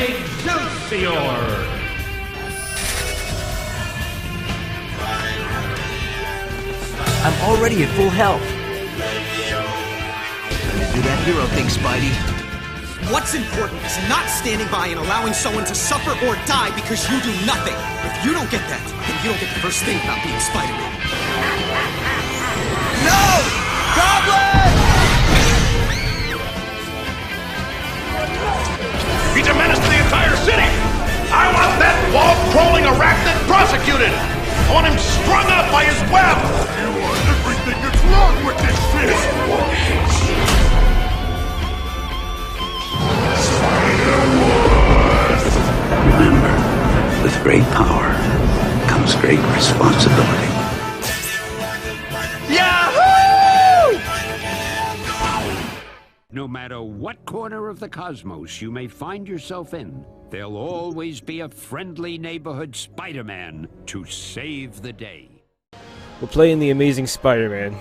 Excelsior! I'm already at full health. Time to do that hero thing, Spidey. What's important is not standing by and allowing someone to suffer or die because you do nothing. If you don't get that, then you don't get the first thing about being Spider-Man. No! Goblin! He's a menace to the entire city! I want that wall-crawling arachnid prosecuted! I want him strung up by his web! You are everything that's wrong with this city! Remember, with great power comes great responsibility. Yahoo! No matter what corner of the cosmos you may find yourself in, there'll always be a friendly neighborhood Spider-Man to save the day. We're playing The Amazing Spider-Man,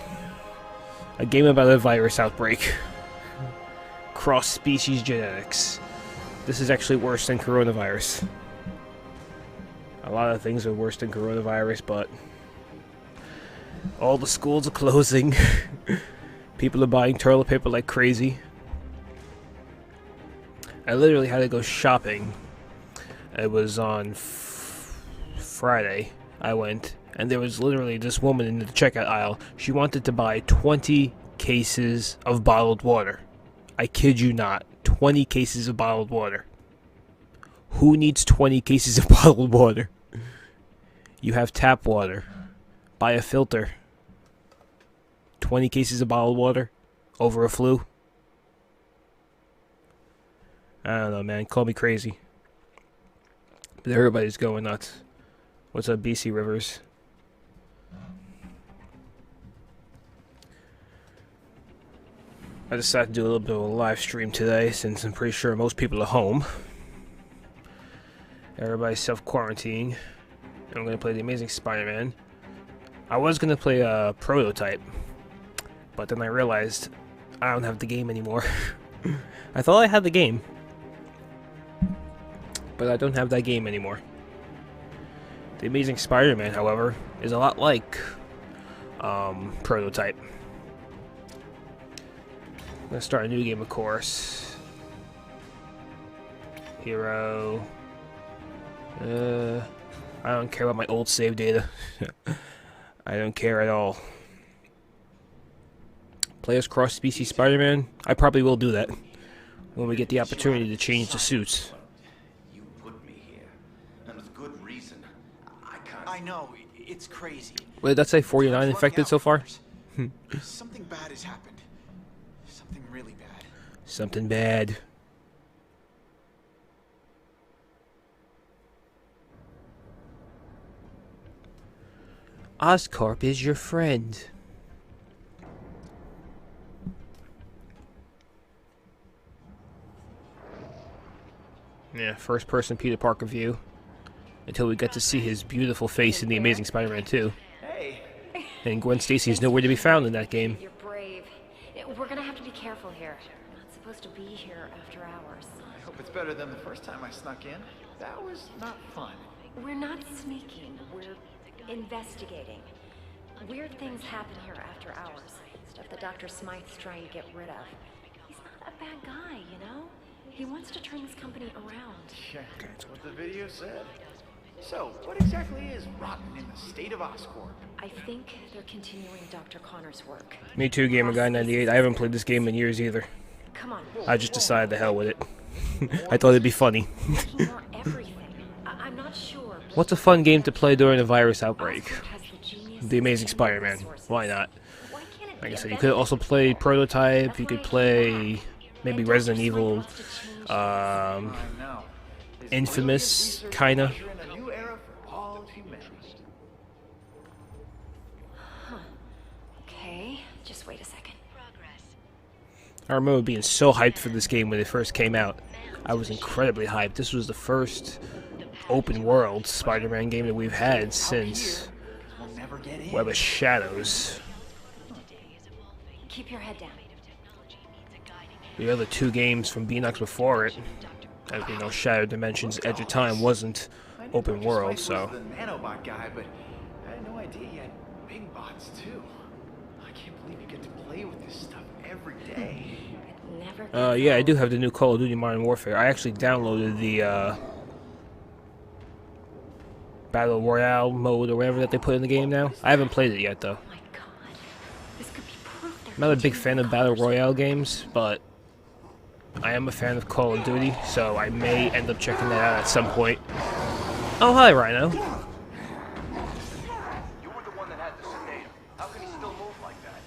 a game about a virus outbreak. Cross-species genetics. This is actually worse than coronavirus. A lot of things are worse than coronavirus, but all the schools are closing. People are buying toilet paper like crazy. I literally had to go shopping. It was on Friday. I went, and there was literally this woman in the checkout aisle. She wanted to buy 20 cases of bottled water. I kid you not. 20 cases of bottled water. Who needs 20 cases of bottled water? You have tap water. Buy a filter. 20 cases of bottled water over a flu? I don't know, man. Call me crazy. But everybody's going nuts. What's up, BC Rivers? I decided to do a little bit of a live stream today since I'm pretty sure most people are home. Everybody's self-quarantining. I'm going to play The Amazing Spider-Man. I was going to play a prototype, but then I realized I don't have the game anymore. I thought I had the game, but I don't have that game anymore. The Amazing Spider-Man, however, is a lot like prototype. I'm gonna start a new game, of course. Hero. I don't care about my old save data. I don't care at all. Play as cross-species Spider-Man? I probably will do that when we get the opportunity to change the suits. You put me here, and with good reason. I know, it's crazy. What did that say? 49 infected so far? Something bad has happened. Something really bad. Something bad. Oscorp is your friend. Yeah, first person Peter Parker view. Until we get to see his beautiful face in The Amazing Spider-Man 2. Hey. And Gwen Stacy is nowhere to be found in that game. You're brave. We're gonna have to be careful here. We're not supposed to be here after hours. I hope it's better than the first time I snuck in. That was not fun. We're not sneaking. We're investigating. Weird things happen here after hours. Stuff that Dr. Smythe's trying to get rid of. He's not a bad guy, you know? He wants to turn this company around. Yeah, that's what the video said. So, what exactly is rotten in the state of Oscorp? I think they're continuing Dr. Connor's work. Me too, Gamer Guy 98. I haven't played this game in years either. Come on. I just decided to hell with it. I thought it'd be funny. More everything. I'm not sure. What's a fun game to play during a virus outbreak? The Amazing Spider-Man. Why not? Like I said, you could also play Prototype. You could play maybe Resident Evil, Infamous, kinda. Okay, just wait a second. I remember being so hyped for this game when it first came out. I was incredibly hyped. This was the first open world Spider-Man game that we've had since Web of Shadows. Keep your head down. The other two games from Beanox before it, As we know, Shattered Dimensions Edge of Time wasn't I knew open Dr. world, Smythe so... was the nanobot guy, but I had no idea he had big bots too. I can't believe you get to play with this stuff every day. Never. Yeah, I do have the new Call of Duty Modern Warfare. I actually downloaded the, Battle Royale mode or whatever that they put in the game now. I haven't played it yet, though. Oh my God. This could be proof they're I'm not a big continuing fan of the Battle conversation. Royale games, but I am a fan of Call of Duty, so I may end up checking that out at some point. Oh, hi, Rhino. You were the one that had the sedator. How can he still move like that?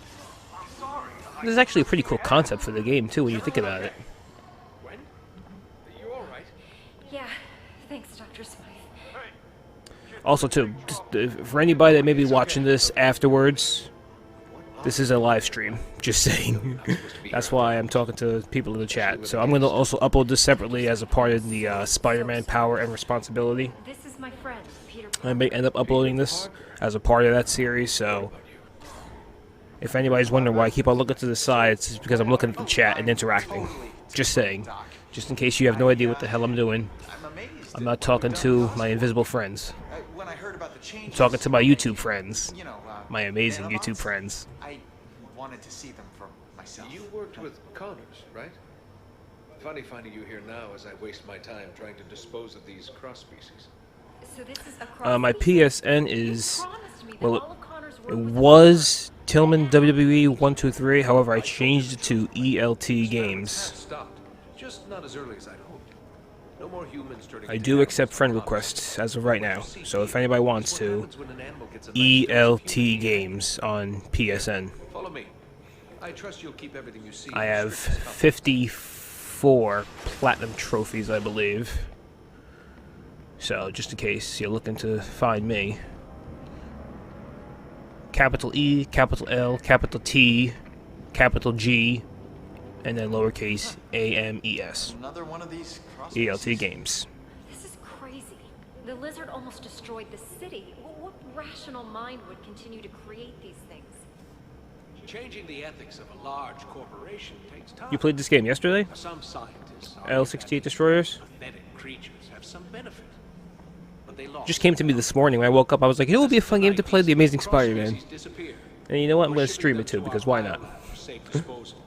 I'm sorry. This is actually a pretty cool concept for the game, too, when you think about it. Gwen? Are you alright? Yeah. Thanks, Dr. Smythe. Also, too, just, for anybody that may be watching this afterwards, this is a live stream, just saying. That's why I'm talking to people in the chat. So I'm going to also upload this separately as a part of the Spider-Man Power and Responsibility. This is my friend, Peter. I may end up uploading this as a part of that series, so if anybody's wondering why I keep on looking to the side, it's because I'm looking at the chat and interacting. Just saying. Just in case you have no idea what the hell I'm doing. I'm not talking to my invisible friends. When I heard about the I'm changes, talking to my YouTube friends. you know, My amazing nanobots, YouTube friends. I wanted to see them for myself. You worked with Connors, right? Funny finding you here now as I waste my time trying to dispose of these cross species. So this is across My the- PSN You is... promised me that Well, all of Connor's work it was was Tillman WWE 123, however I changed it to ELT Games. Stopped. Just not as early as I'd hoped. No more humans turning I into do animals accept for friend products. requests as of right now, so if anybody wants What to, happens when an animal gets a nice ELT Games on PSN. Follow me. I trust you'll keep everything you see. I in have strictest confidence. 54 platinum trophies, I believe. So, just in case you're looking to find me. Capital E, capital L, capital T, capital G, and then lowercase AMES. Another one of these cross ELT Games. This is crazy. The lizard almost destroyed the city. What rational mind would continue to create these things? Changing the ethics of a large corporation takes time. You played this game yesterday? Some scientists L68 Destroyers? pathetic creatures have some benefit. But they lost. Just came to me this morning when I woke up. I was like, it would be a fun game to play The Amazing Spider-Man. Disappear. And you know what? I'm going to stream it too, because why not? Safe disposal.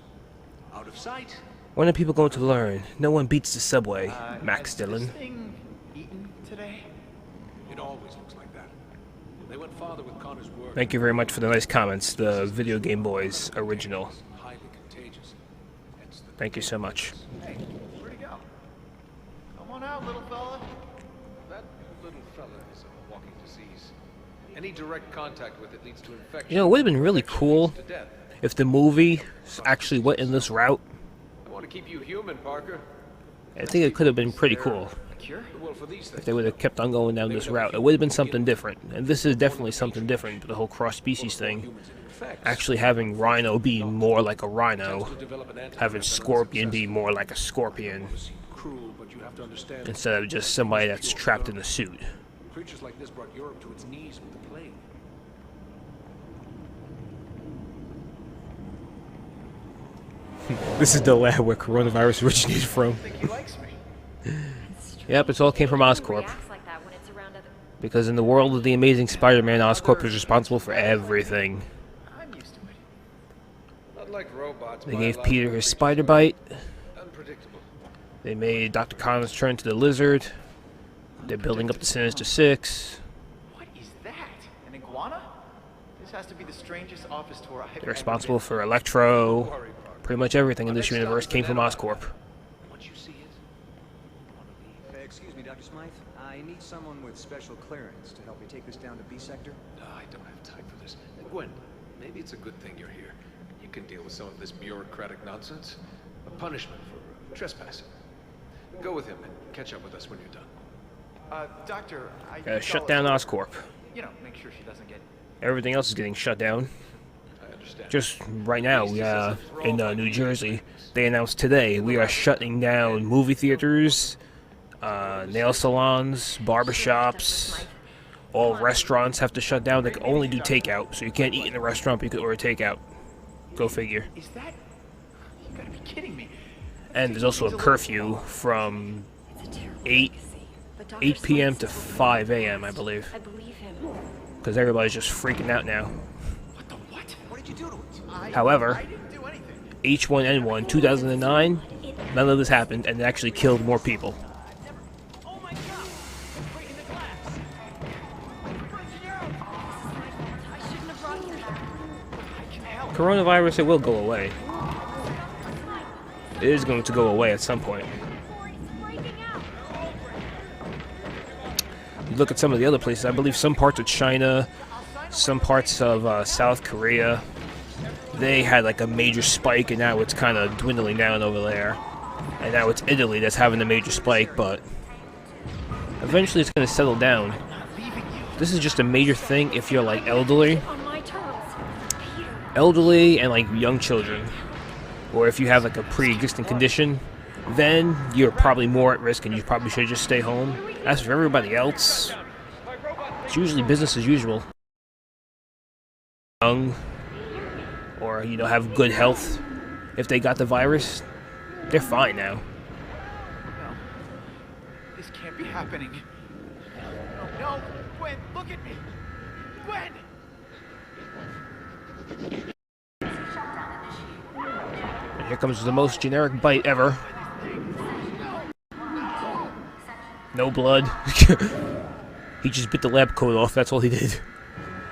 Out of sight. When are people going to learn? No one beats the subway, Max Has Dillon. this thing eaten today? It always looks like that. They went farther with Connor's work. Thank you very much for the nice comments. The Video Game Boys original. Highly contagious. Hence the Thank you so much. Hey, where'd he go? Come on out, little fella. That little fella is a walking disease. Any direct contact with it leads to infection. You know, it would have been really cool To death. if the movie actually went in this route. I want to keep you human, Parker. I think it could have been pretty cool A cure? Well, for these if things. they would have kept on going down this route. It would have been something different. And this is definitely something different, the whole cross-species thing. Actually having Rhino be more like a rhino, having Scorpion be more like a scorpion, Cruel, but you have to understand. instead of just somebody that's trapped in a suit. Creatures like this brought Europe to its knees with the plague. This is the lab where coronavirus originated from. I think he likes me. Yep, it all came from Oscorp. Reacts like that when it's around other. Because in the world of the Amazing Spider-Man, Oscorp is responsible for everything. I'm used to it. Not like robots. They gave biological Peter his creatures. spider bite. Unpredictable. They made Dr. Connors turn to the lizard. They're building up the Sinister Six. What is that? An iguana? This has to be the strangest office tour I've They're responsible for Electro. Pretty much everything in this universe came from Oscorp. Once you see it, Excuse me, Dr. Smythe. I need someone with special clearance to help me take this down to B sector. no, I don't have time for this. Gwen, maybe it's a good thing you're here. You can deal with some of this bureaucratic nonsense. A punishment for trespassing. Go with him and catch up with us when you're done. Doctor, I Gotta shut down Oscorp. You know, make sure she doesn't get. Everything else is getting shut down. I understand. Just right now, we in New Jersey, they announced today we are shutting down movie theaters, nail salons, barbershops. All restaurants have to shut down. They can only do takeout, so you can't eat in a restaurant, but you can order takeout. Go figure. Is that? You gotta be kidding me. And there's also a curfew from 8 p.m. to 5 a.m. I believe. I believe him. Because everybody's just freaking out now. What the what? What did you do to it? However, I didn't do anything. H1N1 2009, none of this happened, and it actually killed more people. Coronavirus, it will go away. It is going to go away at some point. You look at some of the other places, I believe some parts of China, some parts of South Korea, they had like a major spike, and now it's kind of dwindling down over there. And now it's Italy that's having a major spike, but eventually it's going to settle down. This is just a major thing if you're like elderly and like young children, or if you have like a pre-existing condition, then you're probably more at risk and you probably should just stay home. As for everybody else, it's usually business as usual. Young, or you know, have good health, if they got the virus, they're fine now. No. This can't be happening. No, no. Gwen, look at me. Gwen! And here comes the most generic bite ever. No blood. He just bit the lab coat off, that's all he did.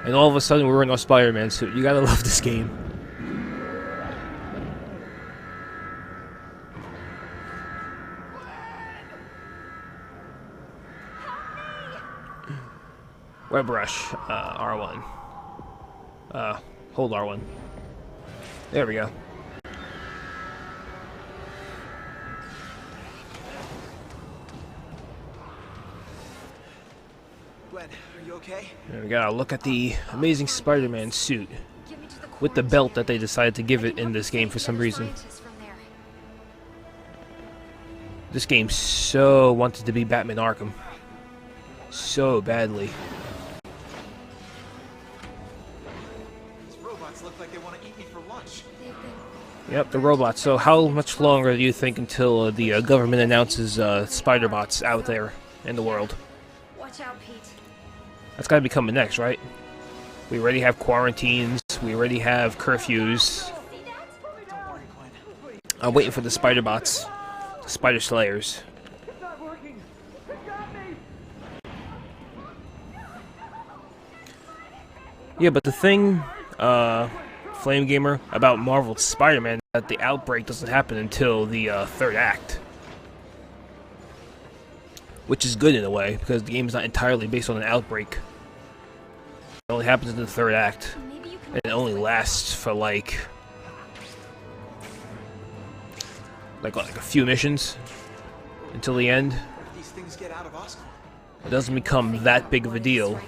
And all of a sudden we're in our Spider-Man suit. You gotta love this game. Web rush, R1. Hold R1. There we go. Gwen, are you okay? And we gotta look at the amazing Spider-Man suit with the belt that they decided to give it in this game for some reason. This game so wanted to be Batman Arkham. So badly. These robots look like they want to eat me for lunch. Yep, the robots. So how much longer do you think until the government announces Spider-Bots out there in the world? Watch out, Pete. That's gotta be coming next, right? We already have quarantines, we already have curfews. Don't worry, Gwen. I'm waiting for the Spider-Bots, the Spider Slayers. Yeah, but the thing, Flame Gamer, about Marvel's Spider-Man is that the outbreak doesn't happen until the third act. Which is good in a way, because the game is not entirely based on an outbreak. It only happens in the third act. And it only lasts for like a few missions until the end. These things get out of Oscorp. It doesn't become that big of a deal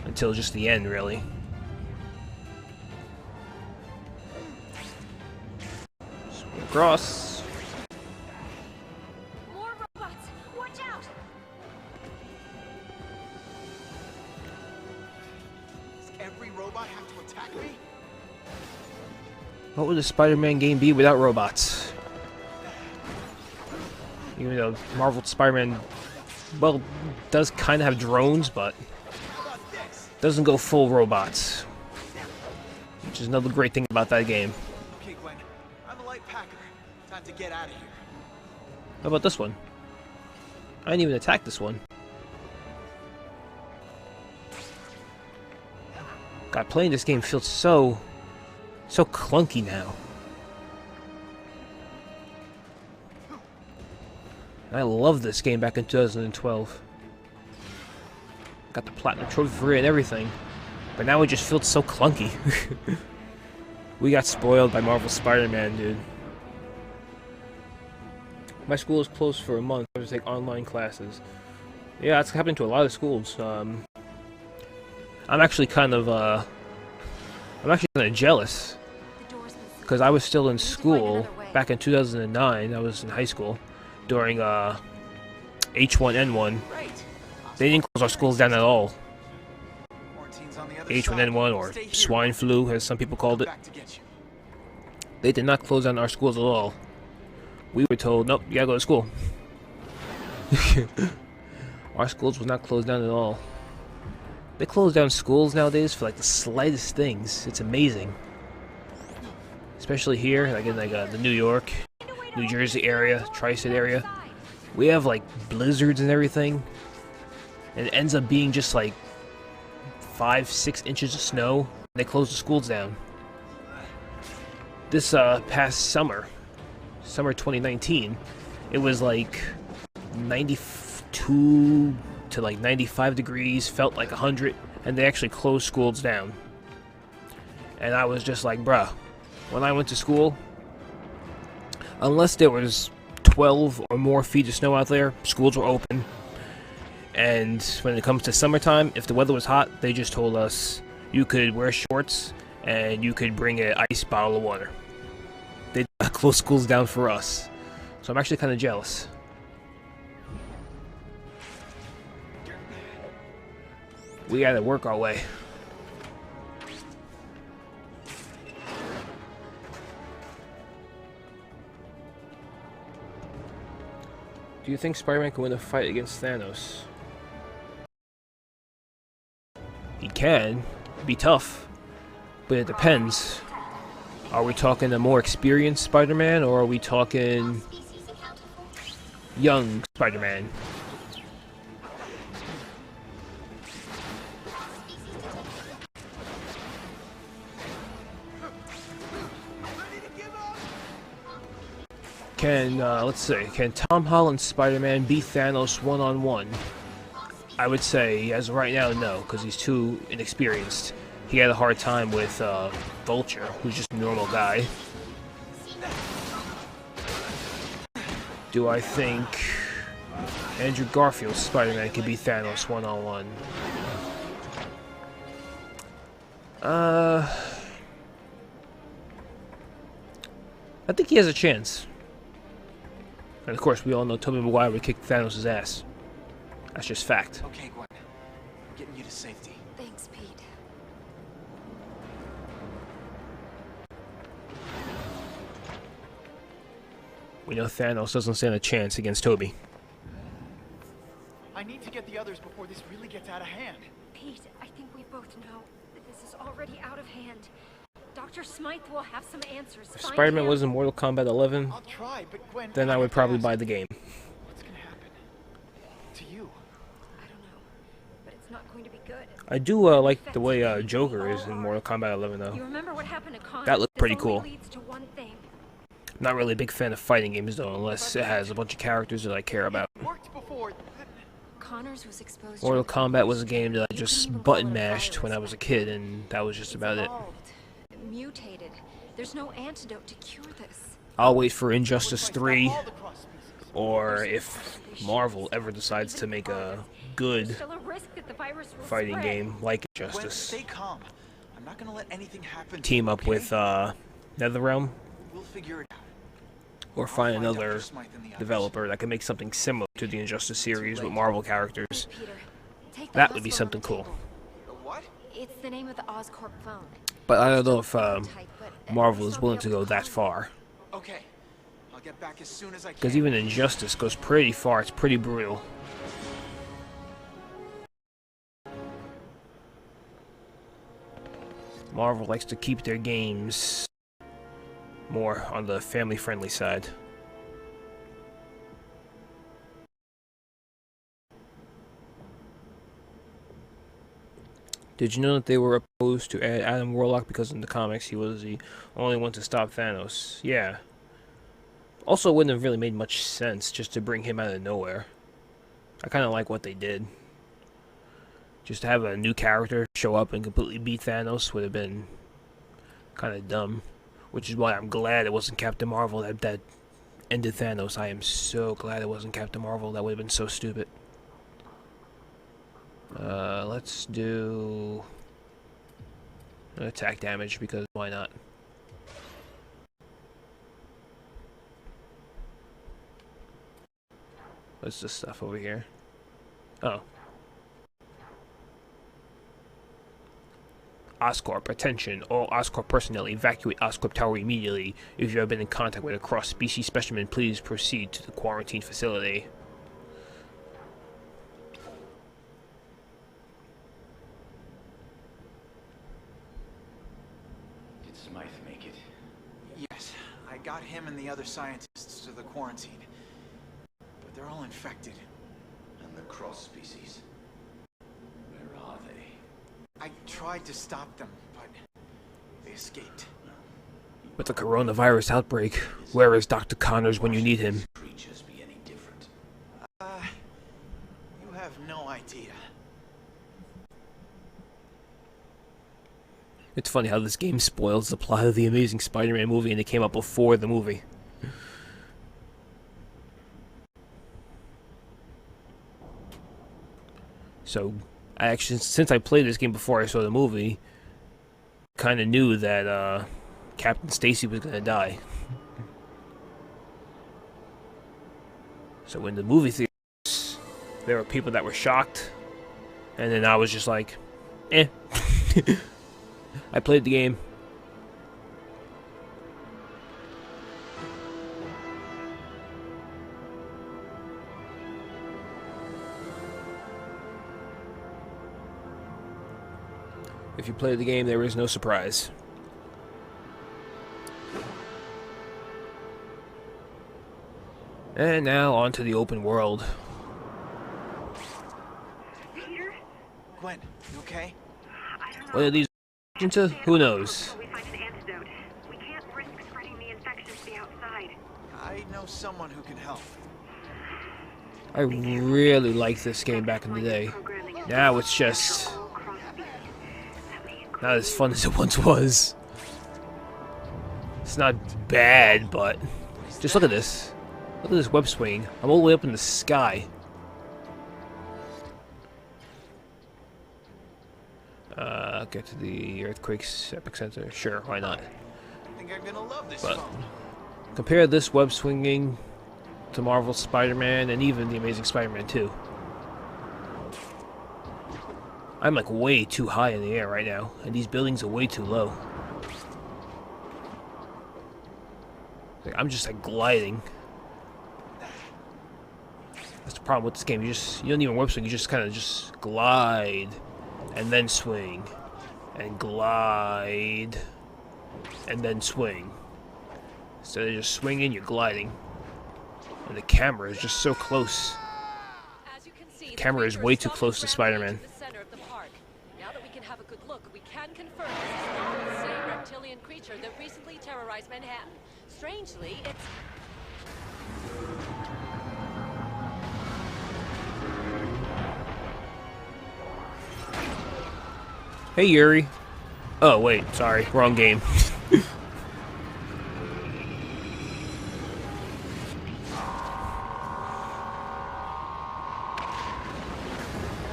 until just the end, really. Swing across. More robots! Watch out! Does every robot have to attack me? What would a Spider-Man game be without robots? Even though Marvel's Spider-Man, well, does kind of have drones, but doesn't go full robots. Which is another great thing about that game. Okay, Gwen. I'm a light packer. Time to get out of here. How about this one? I didn't even attack this one. God, playing this game feels so clunky now. I love this game back in 2012. Got the platinum trophy for it and everything. But now it just feels so clunky. We got spoiled by Marvel Spider-Man, dude. My school is closed for a month. I have to take online classes. Yeah, that's happening to a lot of schools. I'm actually kind of jealous. Because I was still in school back in 2009. I was in high school during H1N1. They didn't close our schools down at all. H1N1, or swine flu, as some people called it. They did not close down our schools at all. We were told, nope, you gotta go to school. Our schools were not closed down at all. They close down schools nowadays for like the slightest things. It's amazing. Especially here, like in the New York, New Jersey area, tri-state area. We have like blizzards and everything. And it ends up being just like 5-6 inches of snow. They close the schools down. This past summer 2019, it was like 92 to like 95 degrees, felt like 100, and they actually closed schools down. And I was just like, bruh, when I went to school, unless there was 12 or more feet of snow out there, schools were open. And when it comes to summertime, if the weather was hot, they just told us you could wear shorts and you could bring an ice bottle of water. They closed schools down for us. So I'm actually kind of jealous. We gotta work our way. Do you think Spider-Man can win a fight against Thanos? He can. It'd be tough. But it depends. Are we talking a more experienced Spider-Man, or are we talking young Spider-Man? Let's see, can Tom Holland's Spider-Man beat Thanos one-on-one? I would say, as of right now, no, because he's too inexperienced. He had a hard time with Vulture, who's just a normal guy. Do I think Andrew Garfield's Spider-Man can beat Thanos one-on-one? I think he has a chance. And of course, we all know Tobey Maguire would kick Thanos' ass. That's just fact. Okay, Gwen. I'm getting you to safety. Thanks, Pete. We know Thanos doesn't stand a chance against Tobey. I need to get the others before this really gets out of hand. Pete, I think we both know that this is already out of hand. Dr. Smythe will have some answers. If Spider-Man was in Mortal Kombat 11, I'll try, but Gwen, then I would probably buy the game. What's gonna happen to you? I don't know, but it's not going to be good. I do like the way Joker is in Mortal Kombat 11, though. You remember what happened to Connor? That looked pretty This only cool. leads to one thing. Not really a big fan of fighting games, though, unless it has a bunch of characters that I care about. Worked before. Connors was exposed Mortal to Kombat was a game that I just button mashed when I was a kid, and that was just about it. It mutated. There's no antidote to cure this. I'll wait for Injustice 3, or if Marvel ever decides to make a good Still a risk that the virus will fighting spread. game like Gwen, Injustice. stay calm. I'm not gonna let anything happen. Team up with NetherRealm, We'll figure it out. or find I'll find another Dr. Smythe and the others. developer that can make something similar to the Injustice series with Marvel characters. Peter, take That the would be list something on the cool. table. What? It's the name of the Oscorp phone. But I don't know if Type, but Marvel it's is not willing be to able go that call far. Okay. I'll get back as soon as I can. Because even Injustice goes pretty far, it's pretty brutal. Marvel likes to keep their games more on the family-friendly side. Did you know that they were opposed to add Adam Warlock because in the comics he was the only one to stop Thanos? Yeah. Also, it wouldn't have really made much sense just to bring him out of nowhere. I kind of like what they did. Just to have a new character show up and completely beat Thanos would have been kind of dumb. Which is why I'm glad it wasn't Captain Marvel that ended Thanos. I am so glad it wasn't Captain Marvel. That would have been so stupid. Let's do attack damage because why not? What's this stuff over here? Oh. Oscorp. Attention, all Oscorp personnel, evacuate Oscorp Tower immediately. If you have been in contact with a cross-species specimen, please proceed to the quarantine facility. Did Smythe make it? Yes, I got him and the other scientists to the quarantine. But they're all infected. And the cross species? Where are they? I tried to stop them, but they escaped. With the coronavirus outbreak, where is Dr. Connors when you need him? Creatures be any different? You have no idea. It's funny how this game spoils the plot of the Amazing Spider-Man movie, and it came out before the movie. So, I actually, since I played this game before I saw the movie, kind of knew that Captain Stacy was gonna die. So in the movie theaters, there were people that were shocked, and then I was just like, eh. I played the game. If you play the game, there is no surprise. And now on to the open world. Peter? Gwen, you okay? What are these into? Who knows? We find an antidote. We can't risk spreading the infection to the outside. I know someone who can help. I really liked this game back in the day. Now it's just not as fun as it once was. It's not bad, but just look at this. Look at this web swing. I'm all the way up in the sky. Get to the earthquake's epicenter. Sure, why not? I think I'm gonna love this But phone. compare this web swinging to Marvel's Spider-Man and even the Amazing Spider-Man 2. I'm like way too high in the air right now, and these buildings are way too low. Like, I'm just like gliding. That's the problem with this game. You don't even web swing. You just kind of just glide, and then swing, and glide, and then swing. Instead of just swinging, you're gliding. And the camera is just so close. The camera is way too close to Spider-Man. Now that we can have a good look, we can confirm this is not the same reptilian creature that recently terrorized Manhattan. Strangely, it's... Hey, Yuri. Oh, wait, sorry. Wrong game.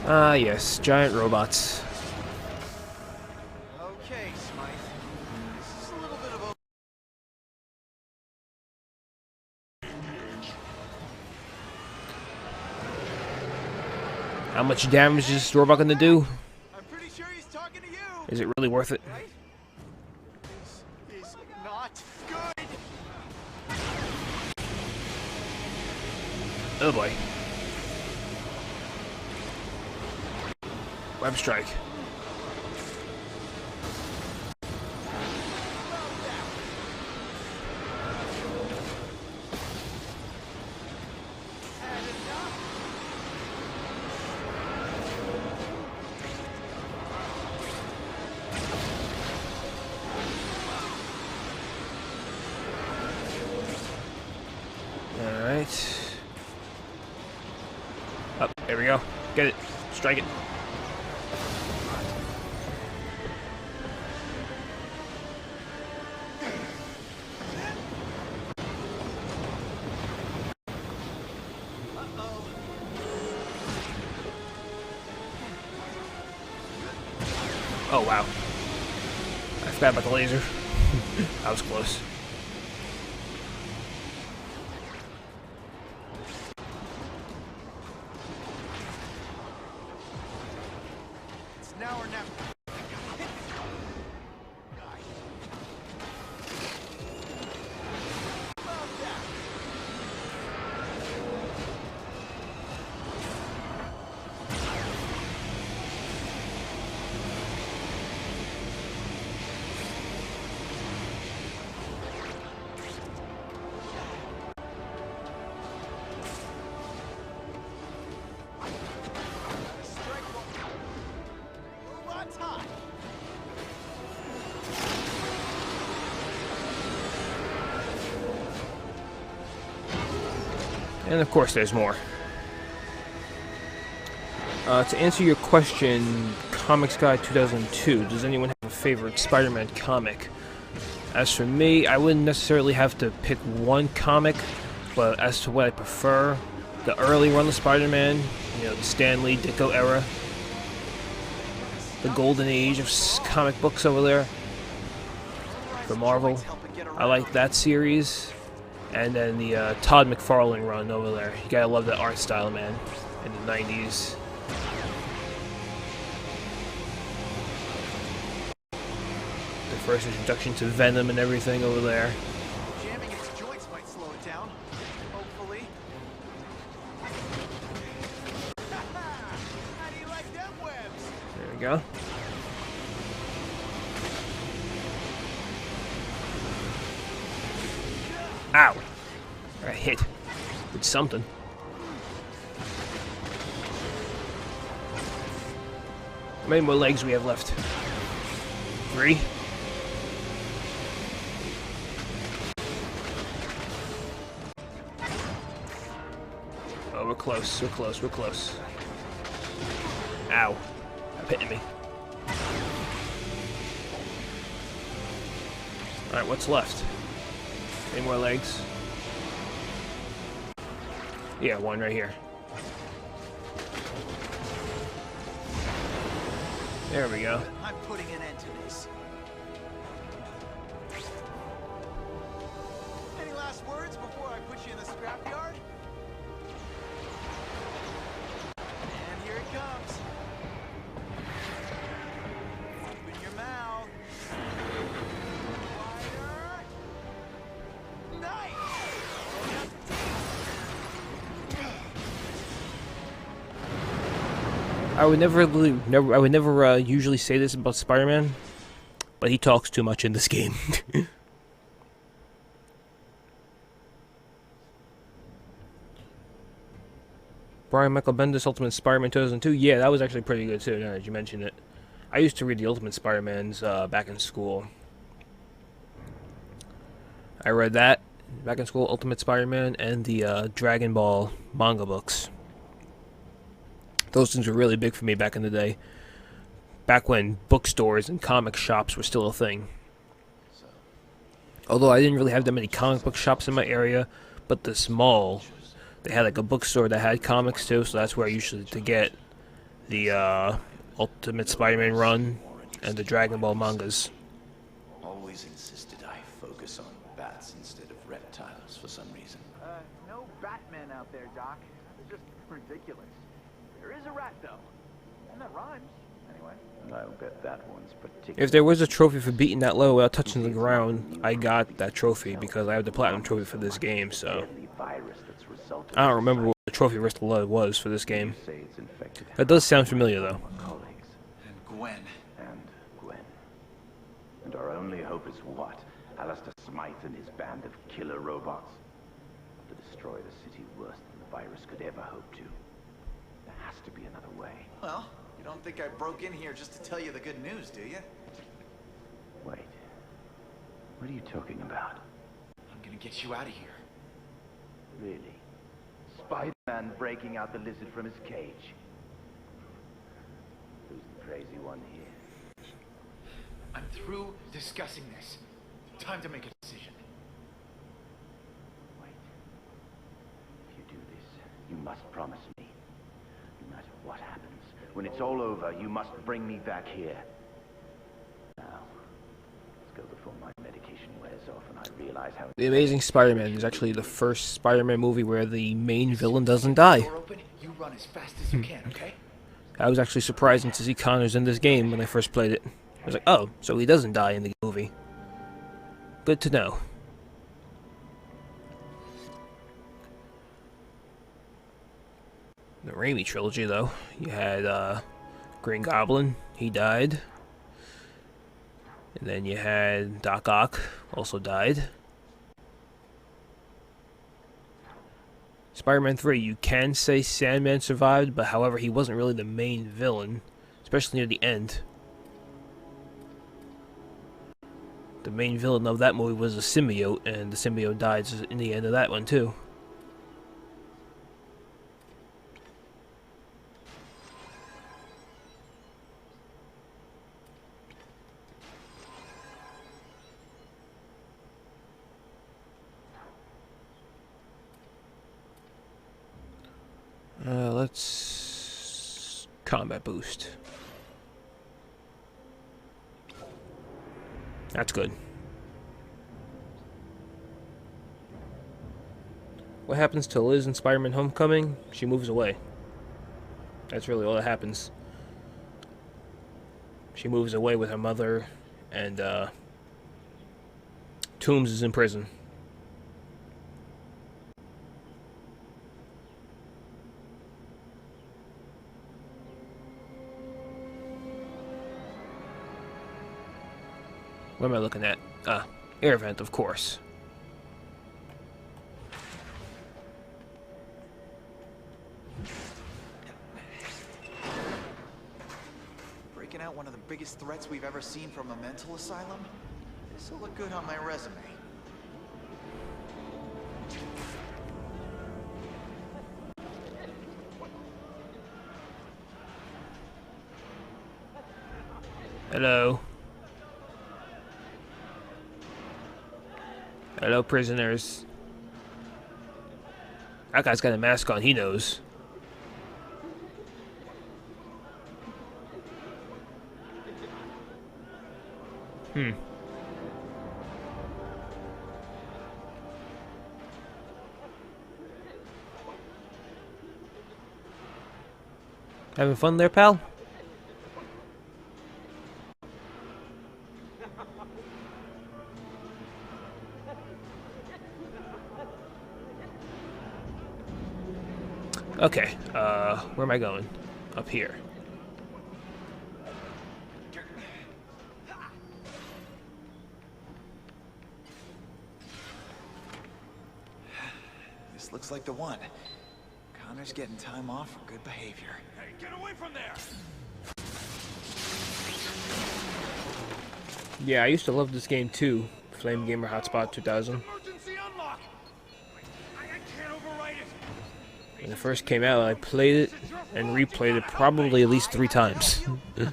Ah, yes. Giant robots. Okay, Smythe. This is a little bit of a... How much damage is this robot gonna do? I'm pretty sure he's talking to you. Is it really worth it? Right? This is not good. Oh boy. Web strike. Alright. Up, there we go. Get it. Strike it. Oh wow. I forgot about the laser. That was close. It's now or never. And of course there's more. To answer your question, Comics Guy 2002, does anyone have a favorite Spider-Man comic? As for me, I wouldn't necessarily have to pick one comic, but as to what I prefer, the early run of Spider-Man, you know, the Stan Lee, Ditko era, the golden age of comic books over there for Marvel. I like that series. And then the Todd McFarlane run over there. You gotta love that art style, man, in the 90s. The first introduction to Venom and everything over there. Jamming its joints might slow it down. Hopefully. How do you like them webs? There we go. Ow! I hit with something. How many more legs we have left? 3? Oh, we're close, we're close, we're close. Ow. That hitting me. Alright, what's left? Any more legs? Yeah, one right here. There we go. I'm putting an end to this. Any last words before I put you in the scrapyard? And here it comes. Open your mouth. I would never usually say this about Spider-Man, but he talks too much in this game. Brian Michael Bendis, Ultimate Spider-Man 2002. Yeah, that was actually pretty good too, now that you mention it. I used to read the Ultimate Spider-Mans back in school. I read that back in school, Ultimate Spider-Man, and the Dragon Ball manga books. Those things were really big for me back in the day. Back when bookstores and comic shops were still a thing. Although I didn't really have that many comic book shops in my area, but this mall, they had like a bookstore that had comics too, so that's where I usually to get the Ultimate Spider-Man run and the Dragon Ball mangas. Always insisted I focus on bats instead of reptiles for some reason. No Batman out there, Doc. It's just ridiculous. There is a rat, though. And that rhymes, anyway. I'll bet that one's particular. If there was a trophy for beating that low without touching the ground, I got that trophy because I have the platinum trophy for this game, so I don't remember what the trophy was for this game. That does sound familiar, though. And Gwen. And our only hope is what? Alistair Smythe and his band of killer robots? To destroy the city worse than the virus could ever hope to. There has to be another way. Well, you don't think I broke in here just to tell you the good news, do you? Wait. What are you talking about? I'm gonna get you out of here. Really? Spider-Man breaking out the lizard from his cage? Who's the crazy one here? I'm through discussing this. Time to make a decision. Wait. If you do this, you must promise me. No matter what happens, when it's all over, you must bring me back here. Now, let's go before my medication wears off and I realize how... The Amazing Spider-Man is actually the first Spider-Man movie where the main villain doesn't die. You run as fast as you can, okay? I was actually surprised to see Connors in this game when I first played it. I was like, oh, so he doesn't die in the movie. Good to know. The Raimi trilogy, though, you had Green Goblin, he died. And then you had Doc Ock, also died. Spider-Man 3, you can say Sandman survived, but however, he wasn't really the main villain, especially near the end. The main villain of that movie was a symbiote, and the symbiote dies in the end of that one, too. let's combat boost. That's good. What happens to Liz in Spider-Man Homecoming? She moves away. That's really all that happens. She moves away with her mother, and Toombs is in prison. What am I looking at? Air vent, of course. Breaking out one of the biggest threats we've ever seen from a mental asylum? This'll look good on my resume. Hello. Hello, prisoners. That guy's got a mask on, he knows. Having fun there, pal? Okay, where am I going? Up here. This looks like the one. Connor's getting time off for good behavior. Hey, get away from there! Yeah, I used to love this game too. Flame Gamer Hotspot 2000. Emergency unlock! I can't overwrite it! When it first came out, I played it and replayed it probably at least 3 times. You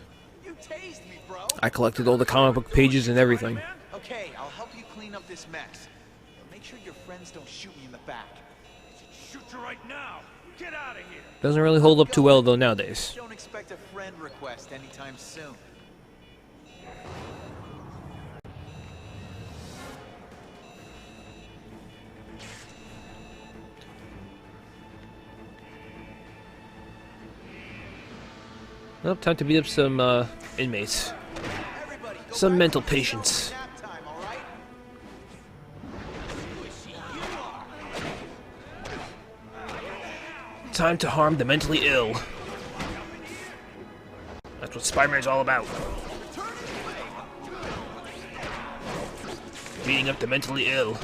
tased me, bro. I collected all the comic book pages and everything. Okay, I'll help you clean up this mess. But make sure your friends don't shoot me in the back. Shoot you right now! Get out of here! Doesn't really hold up too well though nowadays. Don't expect a friend request anytime soon. Well, time to beat up some inmates. Some mental patients. Time to harm the mentally ill. That's what Spider-Man's all about. Beating up the mentally ill.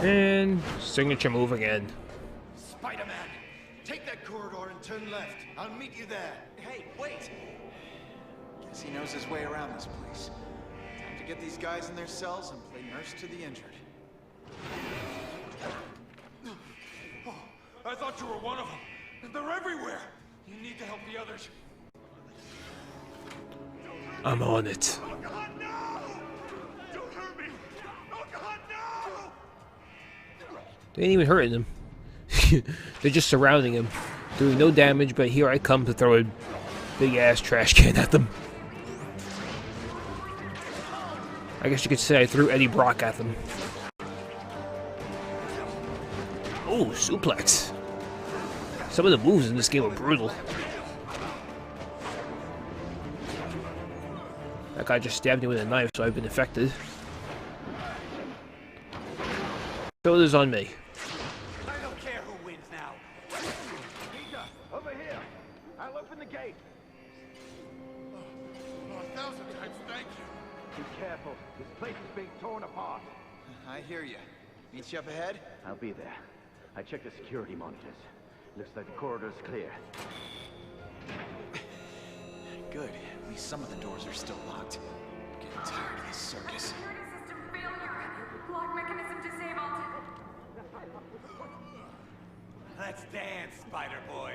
And signature move again. Spider-Man, take that corridor and turn left. I'll meet you there. Hey, wait! Guess he knows his way around this place. Time to get these guys in their cells and play nurse to the injured. Oh, I thought you were one of them. They're everywhere. You need to help the others. I'm on it. Oh God, no! Don't hurt me! Oh God, no! They ain't even hurting him. They're just surrounding him, doing no damage, but here I come to throw a big-ass trash can at them. I guess you could say I threw Eddie Brock at them. Oh, suplex. Some of the moves in this game are brutal. That guy just stabbed me with a knife, so I've been affected. Shoulders on me. I don't care who wins now. Peter, over here. I'll open the gate. Oh, 1,000 times thank you. Be careful. This place is being torn apart. I hear you. Meet you up ahead? I'll be there. I checked the security monitors. Looks like the corridor's clear. Good. At least some of the doors are still locked. I'm getting tired of this circus. Let's dance, Spider Boy.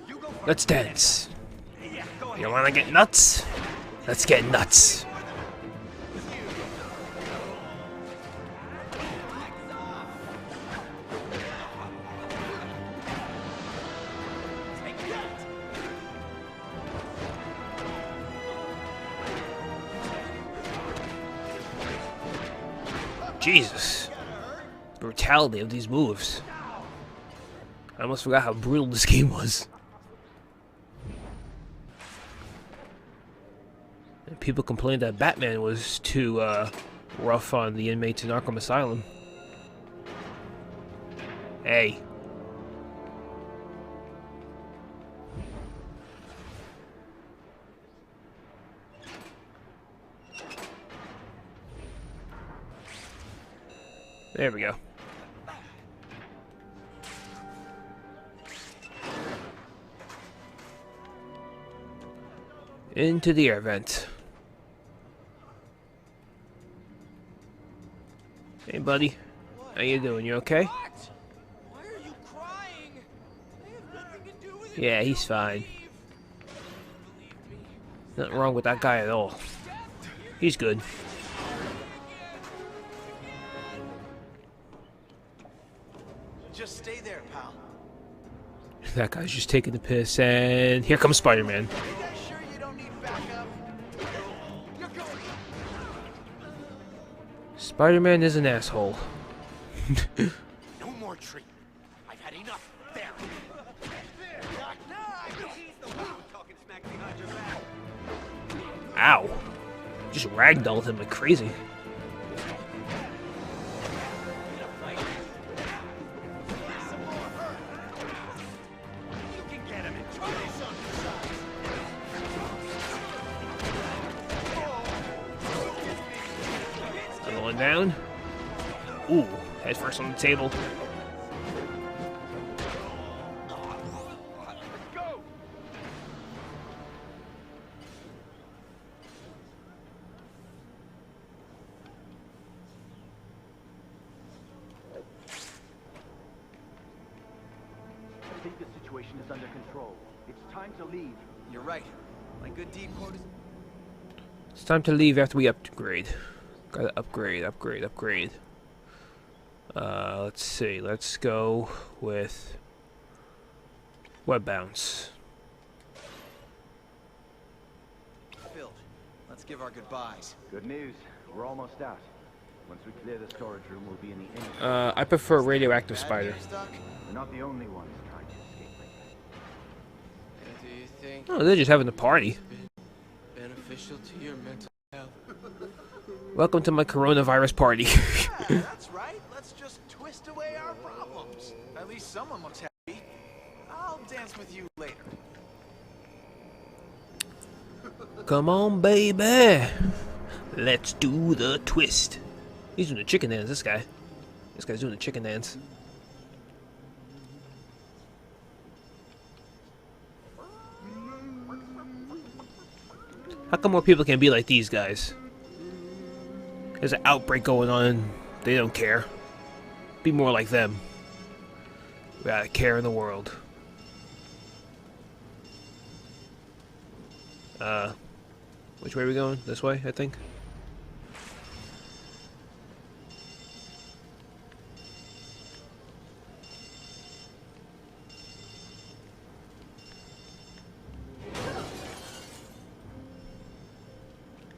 You go first. Let's dance. Yeah, go ahead. You wanna get nuts? Let's get nuts. Jesus. Brutality of these moves. I almost forgot how brutal this game was. And people complained that Batman was too rough on the inmates in Arkham Asylum. Hey. There we go. Into the air vent. Hey, buddy. How you doing? You okay? Why are you crying? I have nothing to do with it. Yeah, he's fine. Nothing wrong with that guy at all. He's good. Just stay there, pal. That guy's just taking the piss, and here comes Spider-Man. You guys sure you don't need backup? You're going. Spider-Man is an asshole. No more treatment. I've had enough. There. He's the one talking smack behind your back. Ow. Just ragdolled him like crazy. Another one down. Ooh, head first on the table. I think the situation is under control. It's time to leave. You're right. My good deed quote is... It's time to leave after we upgrade. Gotta upgrade. Let's see. Let's go with web bounce. Filled. Let's give our goodbyes. Good news. We're almost out. Once we clear the storage room, we'll be in the inner... I prefer radioactive spider. We're not the only ones trying to escape like that. Do you think Oh, they're just having a party. beneficial to your mental health? Welcome to my coronavirus party. Yeah, that's right. Let's just twist away our problems. At least someone looks happy. I'll dance with you later. Come on, baby. Let's do the twist. He's doing the chicken dance, this guy. This guy's doing the chicken dance. How come more people can't be like these guys? There's an outbreak going on. They don't care. Be more like them. Without a care in the world. Which way are we going? This way, I think.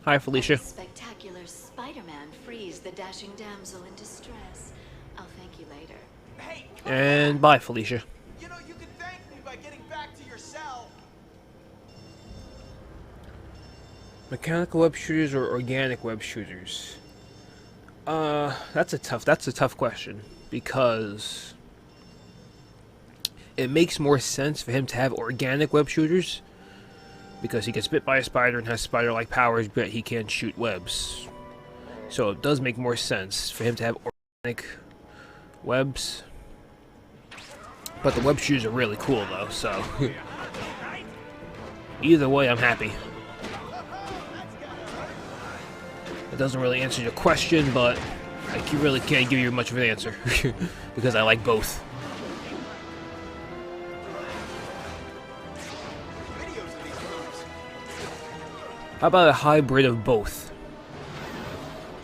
Hi, Felicia. Spectacular Spider-Man frees the dashing damsel in distress. I'll thank you later. Hey, And bye, Felicia. you know you can thank me by getting back to your cell. Mechanical web shooters or organic web shooters? That's a tough question, because it makes more sense for him to have organic web shooters, because he gets bit by a spider and has spider-like powers, but he can't shoot webs. So it does make more sense for him to have organic webs. But the web shooters are really cool, though, so either way, I'm happy. It doesn't really answer your question, but I really can't give you much of an answer because I like both. How about a hybrid of both?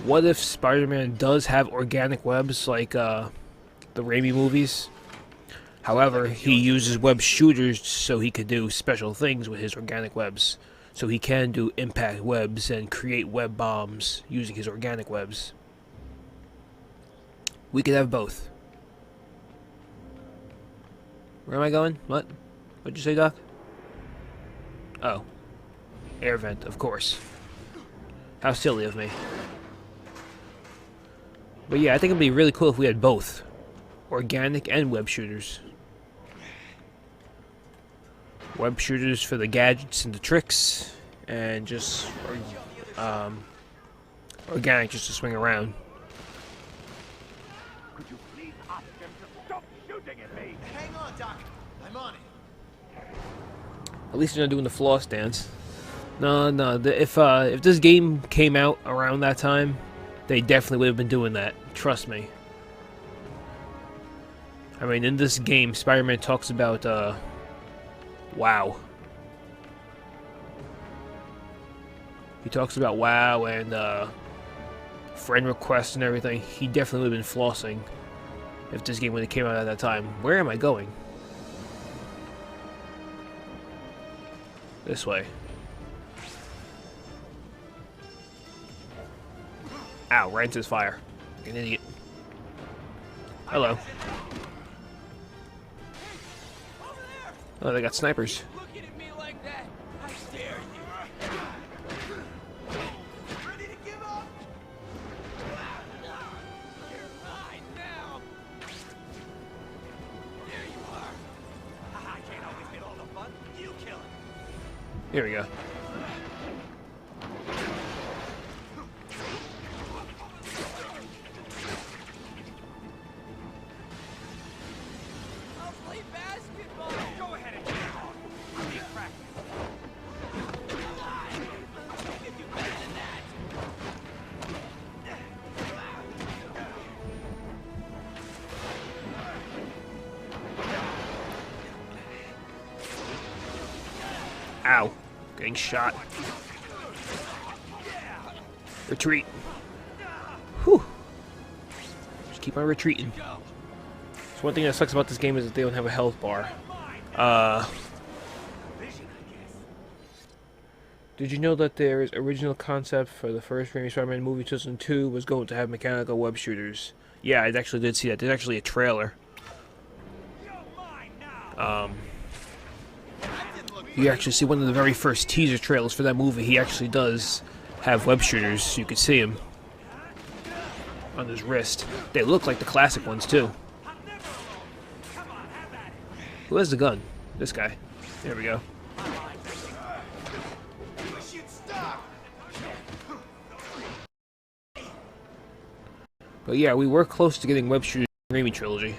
What if Spider-Man does have organic webs like the Raimi movies? However, he uses web shooters so he could do special things with his organic webs. So he can do impact webs and create web bombs using his organic webs. We could have both. Where am I going? What? What'd you say, Doc? Oh. Air vent, of course. How silly of me. But yeah, I think it'd be really cool if we had both. Organic and web shooters. Web shooters for the gadgets and the tricks, and just organic just to swing around. Could you please ask them to stop shooting at me? Hang on, Doc. I'm on it. At least you're not doing the floss dance. No. If this game came out around that time, they definitely would have been doing that. Trust me. I mean, in this game, Spider-Man talks about WoW. He talks about WoW and friend requests and everything. He definitely would have been flossing if this game would have came out at that time. Where am I going? This way. Ow, right into his fire. Like an idiot. Hello. Oh, they got snipers. Looking at me like that, I dare you. Ready to give up? You're mine now. There you are. I can't always get all the fun. You kill him. Here we go. I'll play basketball. Go ahead and get it on. I'll be practice. I can do better than that. Ow. Getting shot. Retreat. Whew. Just keep on retreating. So one thing that sucks about this game is that they don't have a health bar. Did you know that their original concept for the first Raimi Spider-Man movie 2002 was going to have mechanical web shooters? Yeah, I actually did see that. There's actually a trailer. You actually see one of the very first teaser trailers for that movie. He actually does have web shooters. You can see him on his wrist. They look like the classic ones too. Who has the gun? This guy. There we go. But yeah, we were close to getting web shooters in the Raimi trilogy.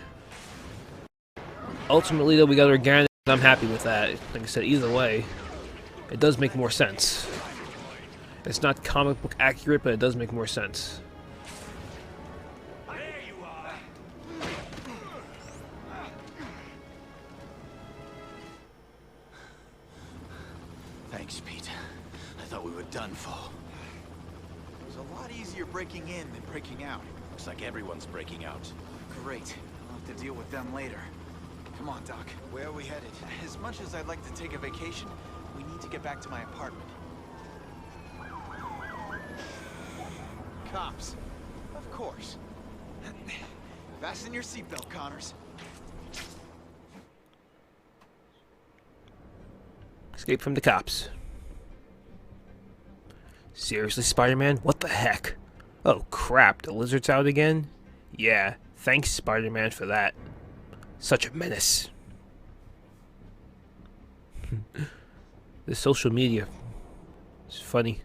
Ultimately, though, we got organic. I'm happy with that. Like I said, either way, it does make more sense. It's not comic book accurate, but it does make more sense. Thanks, Pete. I thought we were done for. It was a lot easier breaking in than breaking out. Looks like everyone's breaking out. Great. I'll have to deal with them later. Come on, Doc. Where are we headed? As much as I'd like to take a vacation, we need to get back to my apartment. Cops. Of course. Fasten your seatbelt, Connors. Escape from the cops. Seriously, Spider-Man? What the heck? Oh crap, the lizard's out again? Yeah, thanks Spider-Man for that. Such a menace. The social media is funny.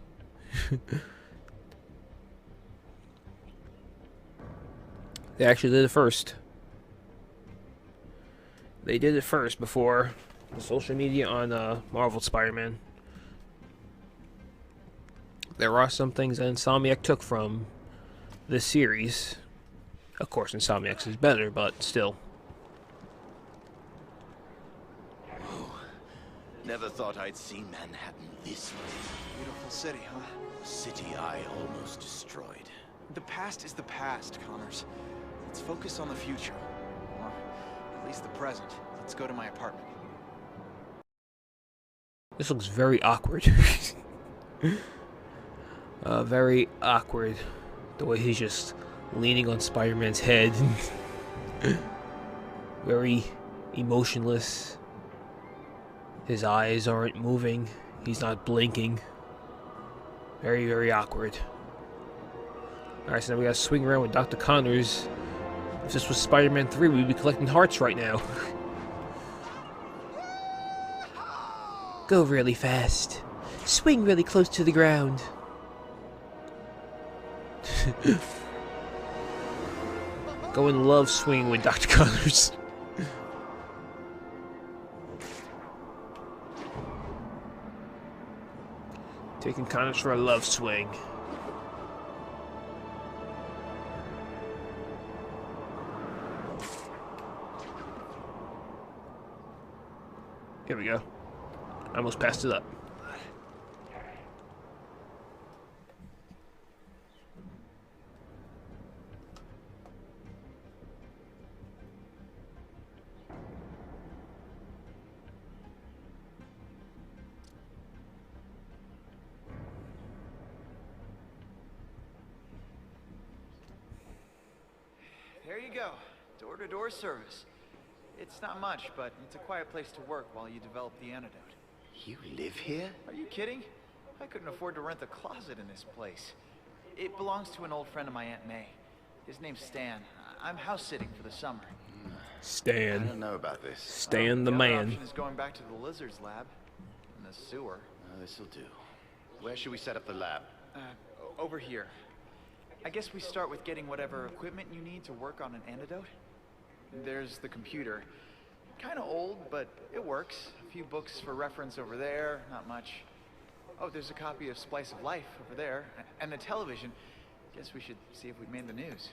They actually did it first. They did it first before the social media on Marvel Spider-Man. There are some things that Insomniac took from this series. Of course, Insomniac's is better, but still. Never thought I'd see Manhattan this way. Beautiful city, huh? A city I almost destroyed. The past is the past, Connors. Let's focus on the future. Or at least the present. Let's go to my apartment. This looks very awkward. Very awkward. The way he's just leaning on Spider-Man's head. Very emotionless. His eyes aren't moving. He's not blinking. Very, very awkward. Alright, so now we gotta swing around with Dr. Connors. If this was Spider-Man 3, we'd be collecting hearts right now. Go really fast. Swing really close to the ground. Go and love swinging with Dr. Connors. Taking Connors for a love swing. Here we go. I almost passed it up. There you go. Door-to-door service. It's not much, but it's a quiet place to work while you develop the antidote. You live here? Are you kidding? I couldn't afford to rent a closet in this place. It belongs to an old friend of my Aunt May. His name's Stan. I'm house sitting for the summer. Stan. I don't know about this. Stan the other man. option is going back to the lizard's lab in the sewer. This'll do. Where should we set up the lab? Over here. I guess we start with getting whatever equipment you need to work on an antidote. There's the computer. Kind of old, but it works. A few books for reference over there, not much. Oh, there's a copy of Splice of Life over there. And the television. Guess we should see if we've made the news.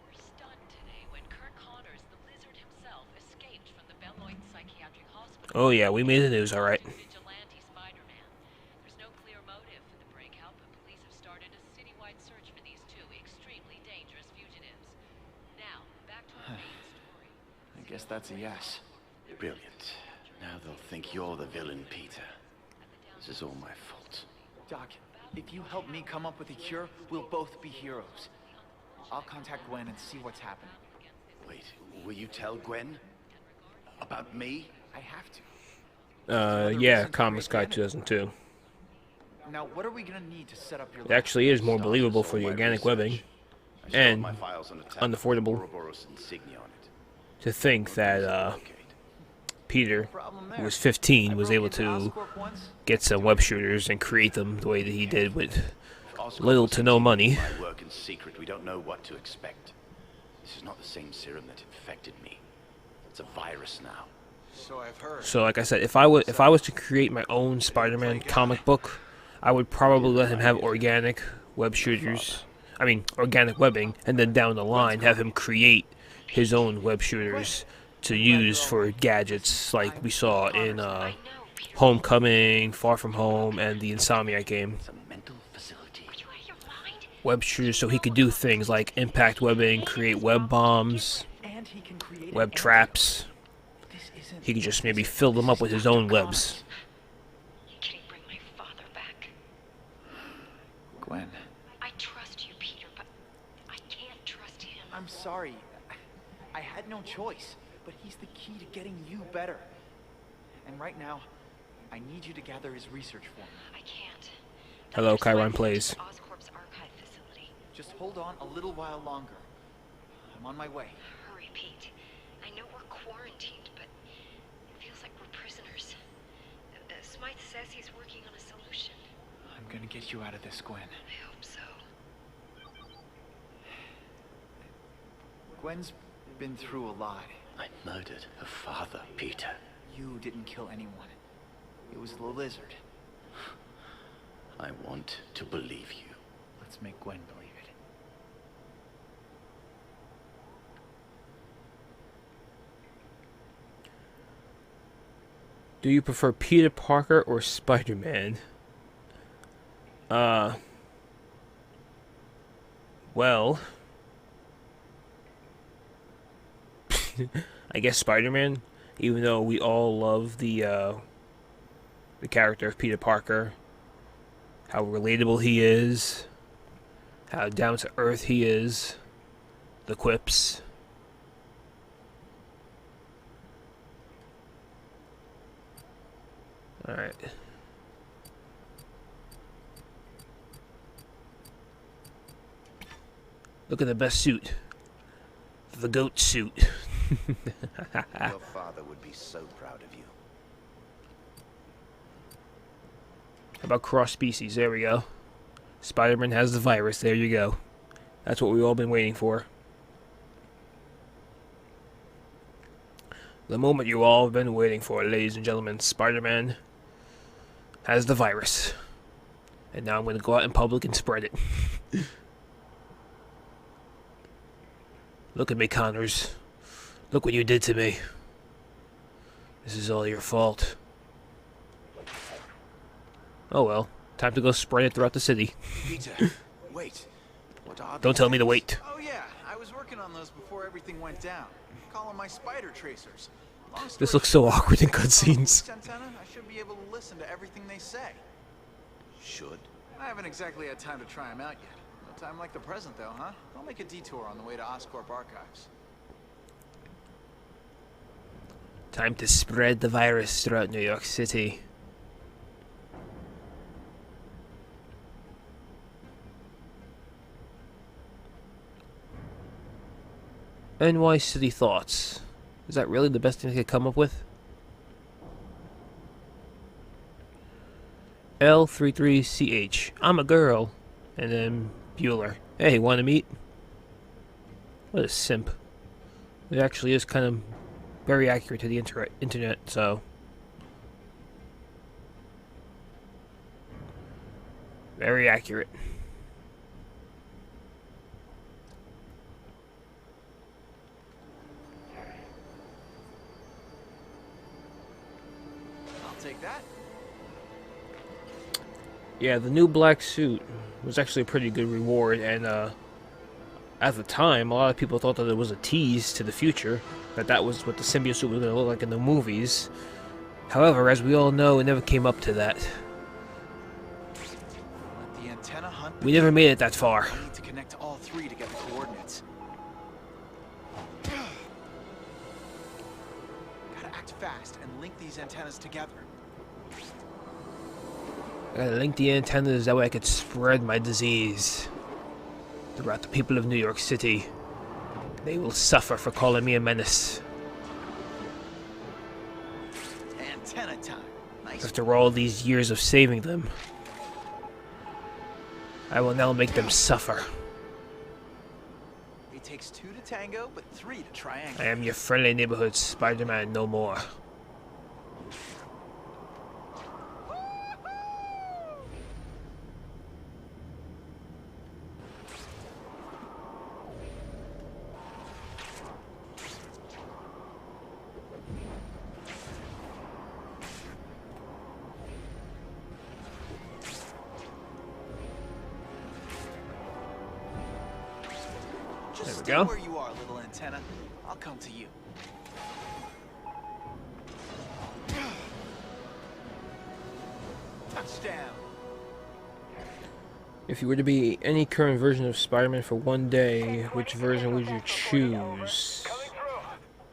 We're stunned today when Kurt Connors, the lizard himself, escaped from the Beloit Psychiatric Hospital. Oh yeah, we made the news, alright. Vigilante Spider-Man. There's no clear motive for the breakout, but police have started a citywide search for these two extremely dangerous fugitives. Now, back to our main story. I guess that's a yes. Brilliant. Now they'll think you're the villain, Peter. This is all my fault. Doc, if you help me come up with a cure, we'll both be heroes. I'll contact Gwen and see what's happening. Wait, will you tell Gwen? About me? I have to. Yeah, Comics Guy 2002. Now, what are we gonna need to set up your It actually is more believable for the organic webbing. And unaffordable. To think that, Peter, who was 15, was able to get some web shooters and create them the way that he did with little to no money. My work in secret, we don't know what to expect. This is not the same serum that infected me. It's a virus now. So I've heard. So like I said, if I was to create my own Spider-Man comic book, I would probably let him have organic web shooters. I mean, organic webbing, and then down the line have him create his own web shooters to use for gadgets like we saw in Homecoming, Far From Home, and the Insomniac game. Web shooters so he could do things like impact webbing, create web bombs, web traps. He could just maybe fill them up with his own webs. Can he bring my father back? Gwen. I trust you, Peter, but I can't trust him. I'm sorry. I had no choice, but he's the key to getting you better. And right now, I need you to gather his research for me. I can't. Hello, Chiron Plays. Oscorp's archive facility. Just hold on a little while longer. I'm on my way. Hurry, Pete. I know we're quarantined, but it feels like we're prisoners. Smythe says he's working on a solution. I'm gonna get you out of this, Gwen. I hope so. Gwen's been through a lot. I murdered her father, Peter. You didn't kill anyone. It was the lizard. I want to believe you. Let's make Gwen believe it. Do you prefer Peter Parker or Spider-Man? Well, I guess Spider-Man, even though we all love the character of Peter Parker, how relatable he is, how down to earth he is, the quips. Alright. Look at the best suit. The goat suit. Your father would be so proud of you. How about cross species? There we go. Spider-Man has the virus. There you go. That's what we've all been waiting for. The moment you all have been waiting for, ladies and gentlemen. Spider-Man has the virus. And now I'm going to go out in public and spread it. Look at me, Connors. Look what you did to me. This is all your fault. Oh well. Time to go spread it throughout the city. Peter, wait. What are Don't these tell me to things? wait. Oh yeah, I was working on those before everything went down. Call them my spider tracers. Long story This looks so short, awkward in if I cutscenes. use antenna, I should be able to listen to everything they say. Should? I haven't exactly had time to try them out yet. No time like the present, though, huh? I'll make a detour on the way to Oscorp Archives. Time to spread the virus throughout New York City. NY City Thoughts. Is that really the best thing I could come up with? L33CH. I'm a girl. And then Bueller. Hey, wanna meet? What a simp. It actually is kind of very accurate to the internet, so. Very accurate. I'll take that. Yeah, the new black suit was actually a pretty good reward, and at the time, a lot of people thought that it was a tease to the future, that was what the symbiote suit was going to look like in the movies. However, as we all know, it never came up to that. Let the antenna hunt. We never made it that far. I need to connect all three to get the coordinates. Gotta act fast and link these antennas together. I gotta link the antennas, that way I could spread my disease throughout the people of New York City. They will suffer for calling me a menace. Antenna time. Nice. After all these years of saving them, I will now make them suffer. It takes two to tango, but three to triangle. I am your friendly neighborhood Spider-Man no more. Just we stay go. where you are, little antenna. I'll come to you. Touchdown. If you were to be any current version of Spider-Man for one day, which version would you choose? Coming through.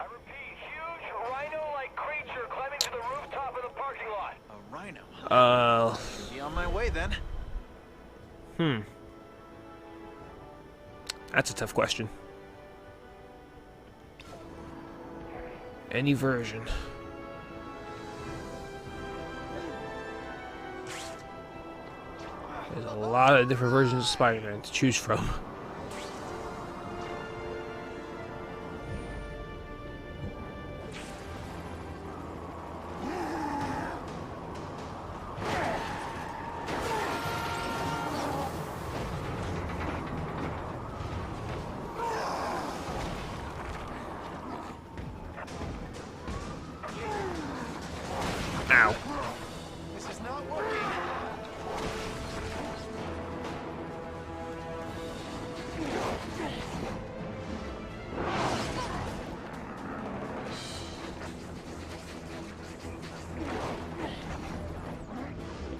I repeat, huge rhino-like creature climbing to the rooftop of the parking lot. A rhino. Be on my way then. That's a tough question. Any version. There's a lot of different versions of Spider-Man to choose from.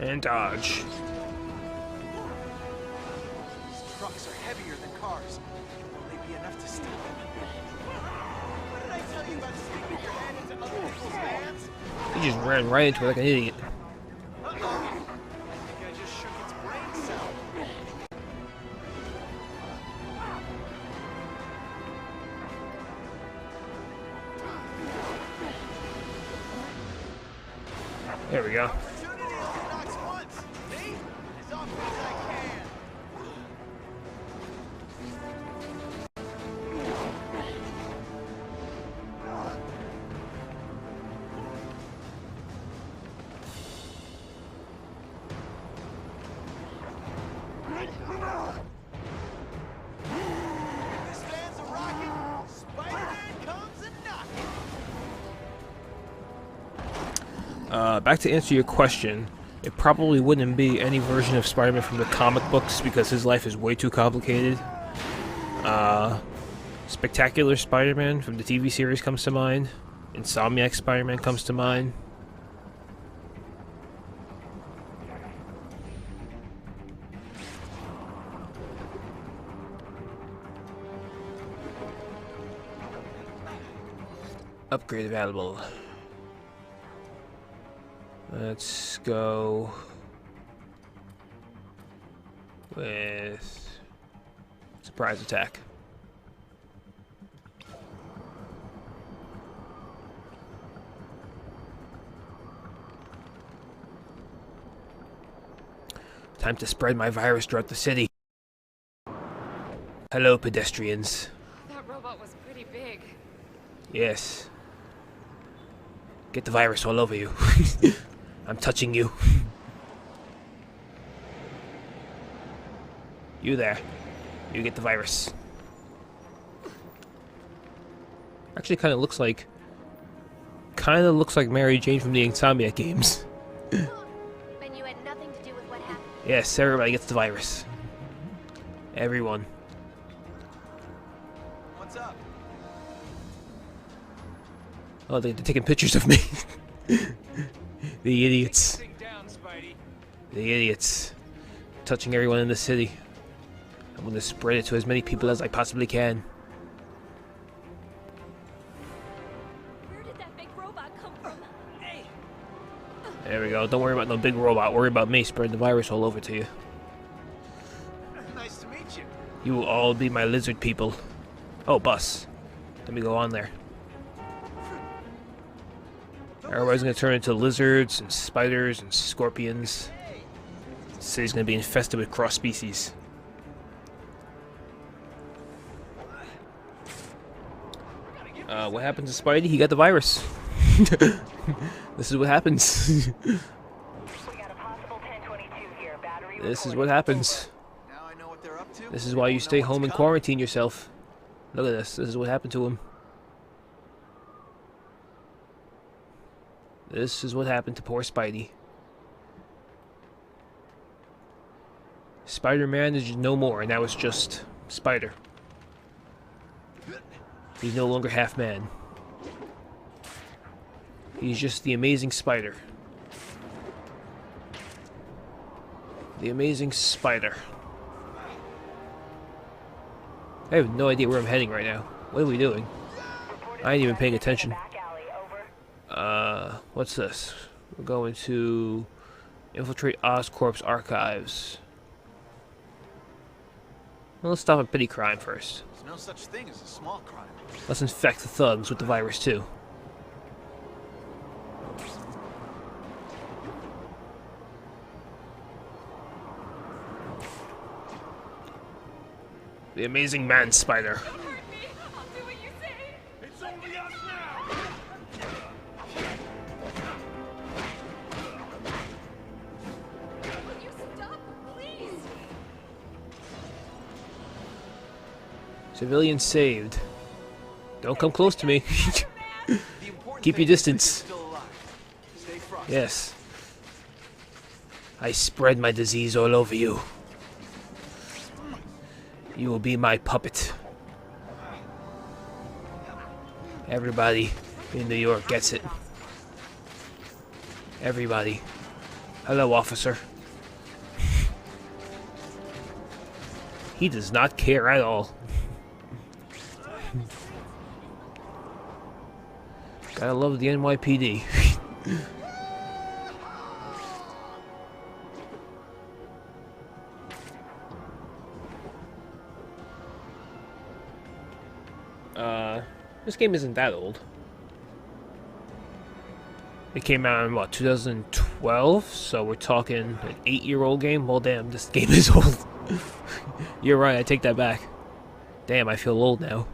And dodge. These trucks are heavier than cars. Will they be enough to stop him? What did I tell you about sticking your head into other people's vans? He just ran right into it like an idiot. I think I just shook its brain cell. There we go. Opportunity only knocks once. Me? As often as I can. This van's a rocket. Spider-Man comes a knocking. Back to answer your question, it probably wouldn't be any version of Spider-Man from the comic books because his life is way too complicated. Spectacular Spider-Man from the TV series comes to mind. Insomniac Spider-Man comes to mind. Upgrade available. Let's go with surprise attack. Time to spread my virus throughout the city. Hello, pedestrians. That robot was pretty big. Yes. Get the virus all over you. I'm touching you. You there. You get the virus. Actually kind of looks like Mary Jane from the Insomniac games. And you had nothing to do with what happened. Yes, everybody gets the virus. Everyone. What's up? Oh, they're taking pictures of me. The idiots. The idiots. Touching everyone in the city. I'm gonna spread it to as many people as I possibly can. Where did that big robot come from? Hey. There we go. Don't worry about no big robot. Worry about me spreading the virus all over to you. Nice to meet you. You will all be my lizard people. Oh, bus. Let me go on there. Everybody's gonna turn into lizards and spiders and scorpions. The city's gonna be infested with cross species. What happened to Spidey? He got the virus. This is what happens. This is what happens. Now I know what they're up to. This is why you stay home and quarantine yourself. Look at this. This is what happened to him. This is what happened to poor Spidey. Spider-Man is no more, and now it's just Spider. He's no longer half man. He's just the amazing Spider. The amazing Spider. I have no idea where I'm heading right now. What are we doing? I ain't even paying attention. What's this? We're going to infiltrate Oscorp's archives. Well, let's stop a petty crime first. There's no such thing as a small crime. Let's infect the thugs with the virus too. The amazing man spider. It's only us now! Will you stop, please? Civilian saved. Don't come close to me. Keep your distance. Yes. I spread my disease all over you. You will be my puppet. Everybody in New York gets it. Everybody. Hello, officer. He does not care at all. Gotta love the NYPD. This game isn't that old. It came out in, what, 2012? So we're talking an 8-year-old game? Well, damn, this game is old. You're right, I take that back. Damn, I feel old now.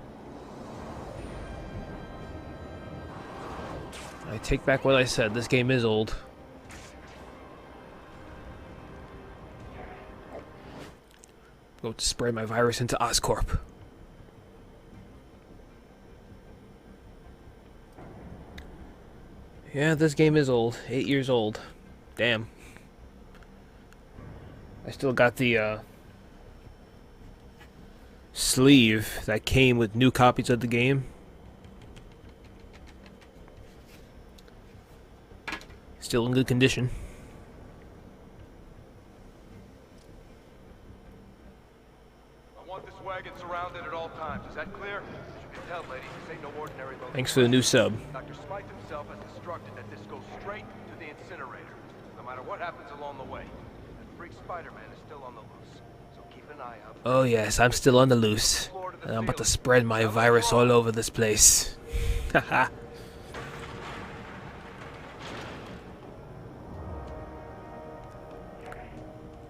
I take back what I said, this game is old. Go to spread my virus into Oscorp. Yeah, this game is old. 8 years old. Damn. I still got the sleeve that came with new copies of the game. Still in good condition. I want this wagon surrounded at all times. Is that clear? As you can tell, lady, this ain't no ordinary location. Thanks for the new sub. Dr. Smythe himself has instructed that this goes straight to the incinerator, no matter what happens along the way. That freak Spider-Man is still on the loose, so keep an eye out. Oh yes, I'm still on the loose. And I'm about to spread my virus all over this place. Haha.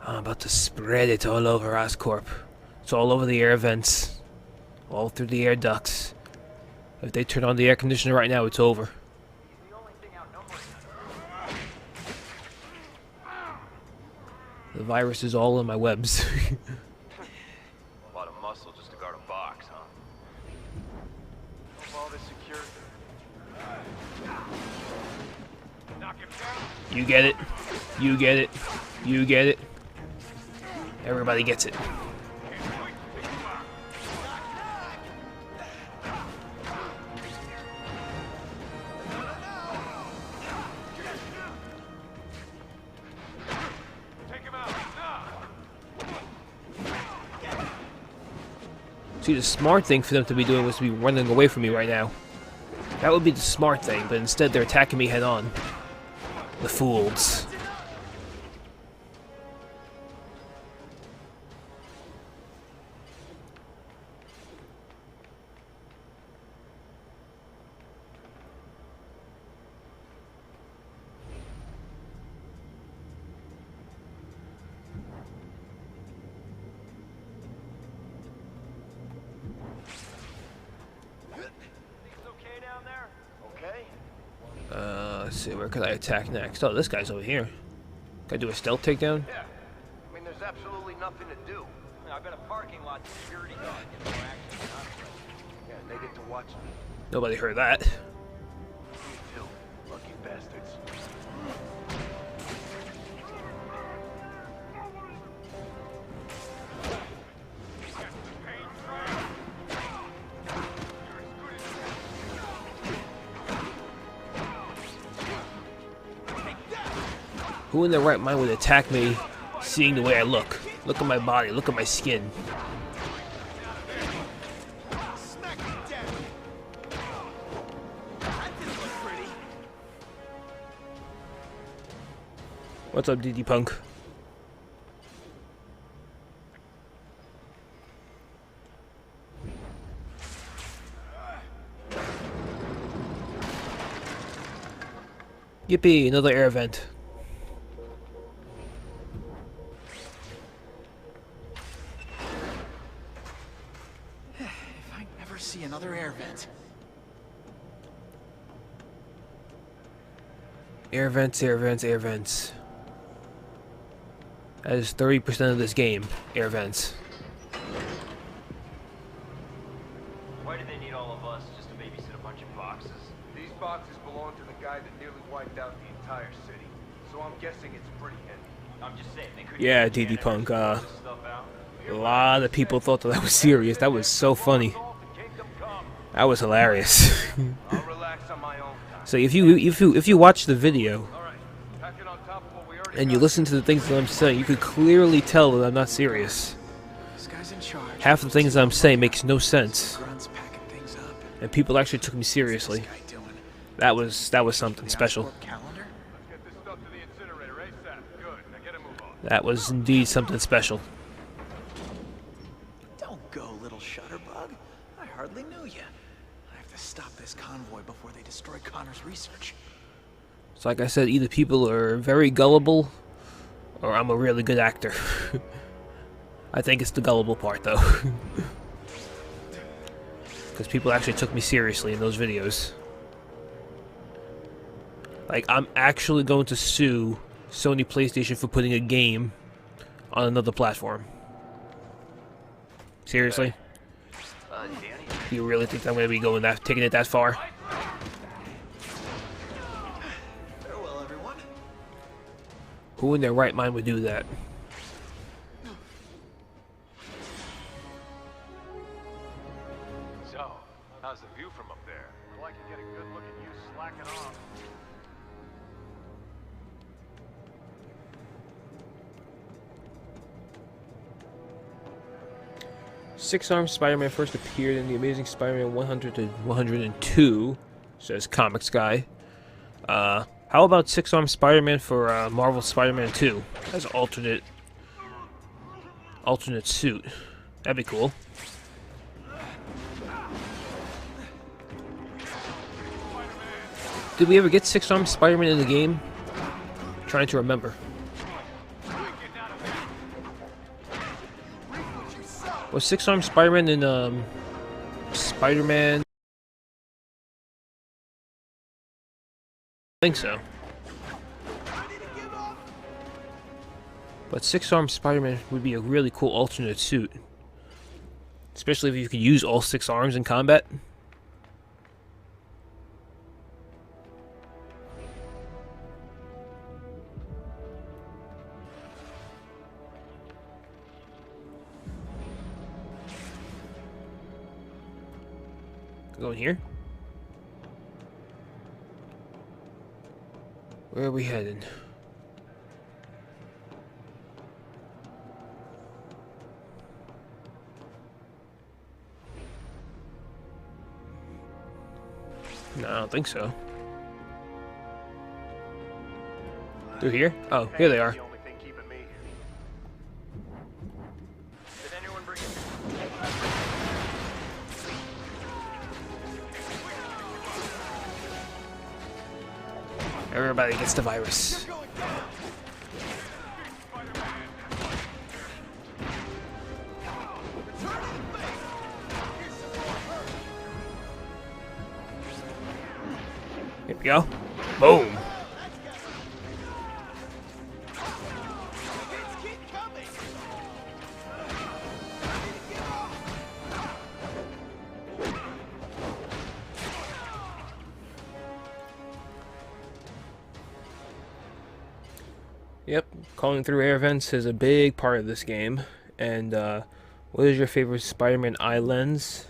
I'm about to spread it all over Oscorp. It's all over the air vents. All through the air ducts. If they turn on the air conditioner right now, it's over. The virus is all in my webs. A lot of muscle just to guard a box, huh? All this security. Knock him down. You get it. You get it. You get it. Everybody gets it. See, the smart thing for them to be doing was to be running away from me right now. That would be the smart thing, but instead they're attacking me head on. The fools. Let's see, where could I attack next? Oh, this guy's over here. Can I do a stealth takedown? Yeah. I mean, there's absolutely nothing to do. I bet a parking lot security guard gets more action. Yeah, they get to watch me. Nobody heard that. Me too. Lucky bastards. Who in their right mind would attack me seeing the way I look? Look at my body, look at my skin. What's up, DD Punk? Yippee, another air vent. See another air vent. Air vents, air vents, air vents. That is 30% of this game. Air vents. Why do they need all of us just to babysit a bunch of boxes? These boxes belong to the guy that nearly wiped out the entire city. So I'm guessing it's pretty heavy. I'm just saying they could. Yeah, DD Punk. A lot of people thought that was serious. That was so funny. That was hilarious. So if you watch the video, and you listen to the things that I'm saying, you could clearly tell that I'm not serious. This guy's in charge. Half the things I'm saying makes no sense. And people actually took me seriously. That was something special. That was indeed something special. Don't go, little shutterbug. I hardly knew you. I have to stop this convoy before they destroy Connor's research. So like I said, either people are very gullible, or I'm a really good actor. I think it's the gullible part, though. Because people actually took me seriously in those videos. Like, I'm actually going to sue Sony PlayStation for putting a game on another platform. Seriously? Do you really think I'm going to be taking it that far? Farewell, everyone. Who in their right mind would do that? So, how's the view from up there? I'd like to get a good look at you slacking off. Six-Armed Spider-Man first appeared in the Amazing Spider-Man 100 to 102, says Comics Guy. How about Six-Armed Spider-Man for Marvel Spider-Man 2 as an alternate suit? That'd be cool. Did we ever get Six-Armed Spider-Man in the game? I'm trying to remember. Was Six-Armed Spider-Man in Spider-Man? I think so. But Six-Armed Spider-Man would be a really cool alternate suit. Especially if you could use all 6 arms in combat. Go in here. Where are we heading? No, I don't think so. Through here? Oh, here they are. Everybody gets the virus. Here we go. Boom. Yep, calling through air vents is a big part of this game. And what is your favorite Spider-Man eye lens?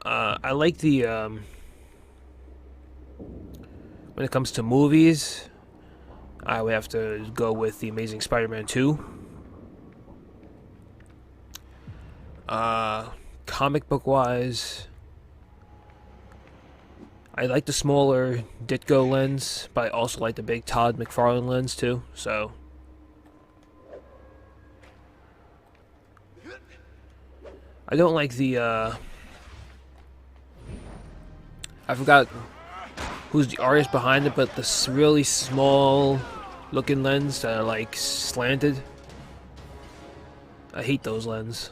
I like the when it comes to movies, I would have to go with the Amazing Spider-Man 2. Comic book wise, I like the smaller Ditko lens, but I also like the big Todd McFarlane lens too, so. I don't like the, I forgot who's the artist behind it, but this really small looking lens that are like slanted. I hate those lenses.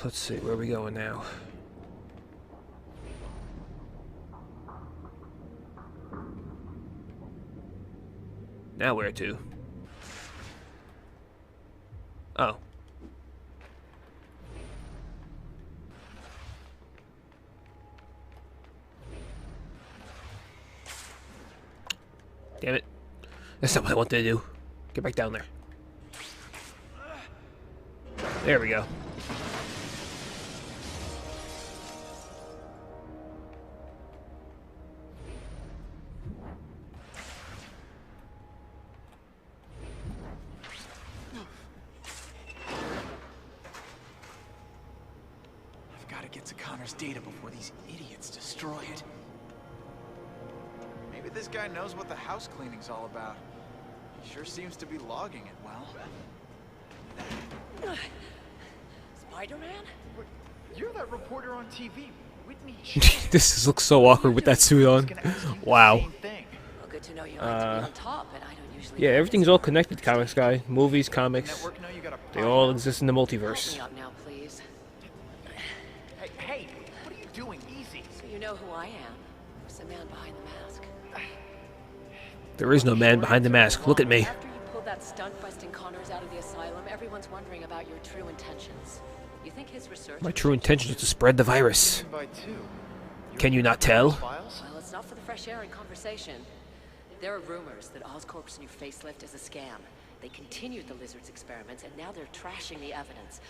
Let's see, where are we going now? Now where to? Oh. Damn it. That's not what I wanted to do. Get back down there. There we go. Gotta get to Connor's data before these idiots destroy it. Maybe this guy knows what the house cleaning's all about. He sure seems to be logging it well. Spider-Man? You're that reporter on TV, Whitney. This looks so awkward with that suit on. Wow. Well, good to know you like to be on top, and I don't usually. Yeah, everything's all connected, comics guy. Movies, comics. They all exist in the multiverse. Help me out now, please. Hey, what are you doing? Easy. So you know who I am. There's a man behind the mask. There is no man behind the mask. Look at me. After you pulled that stunt-busting Connors out of the asylum, everyone's wondering about your true intentions. You think his research... My true intention is to spread the virus. Can you not tell? Well, it's not for the fresh air and conversation. There are rumors that Oscorp's new facelift is a scam. They continued the Lizard's experiments, and now they're trashing the evidence.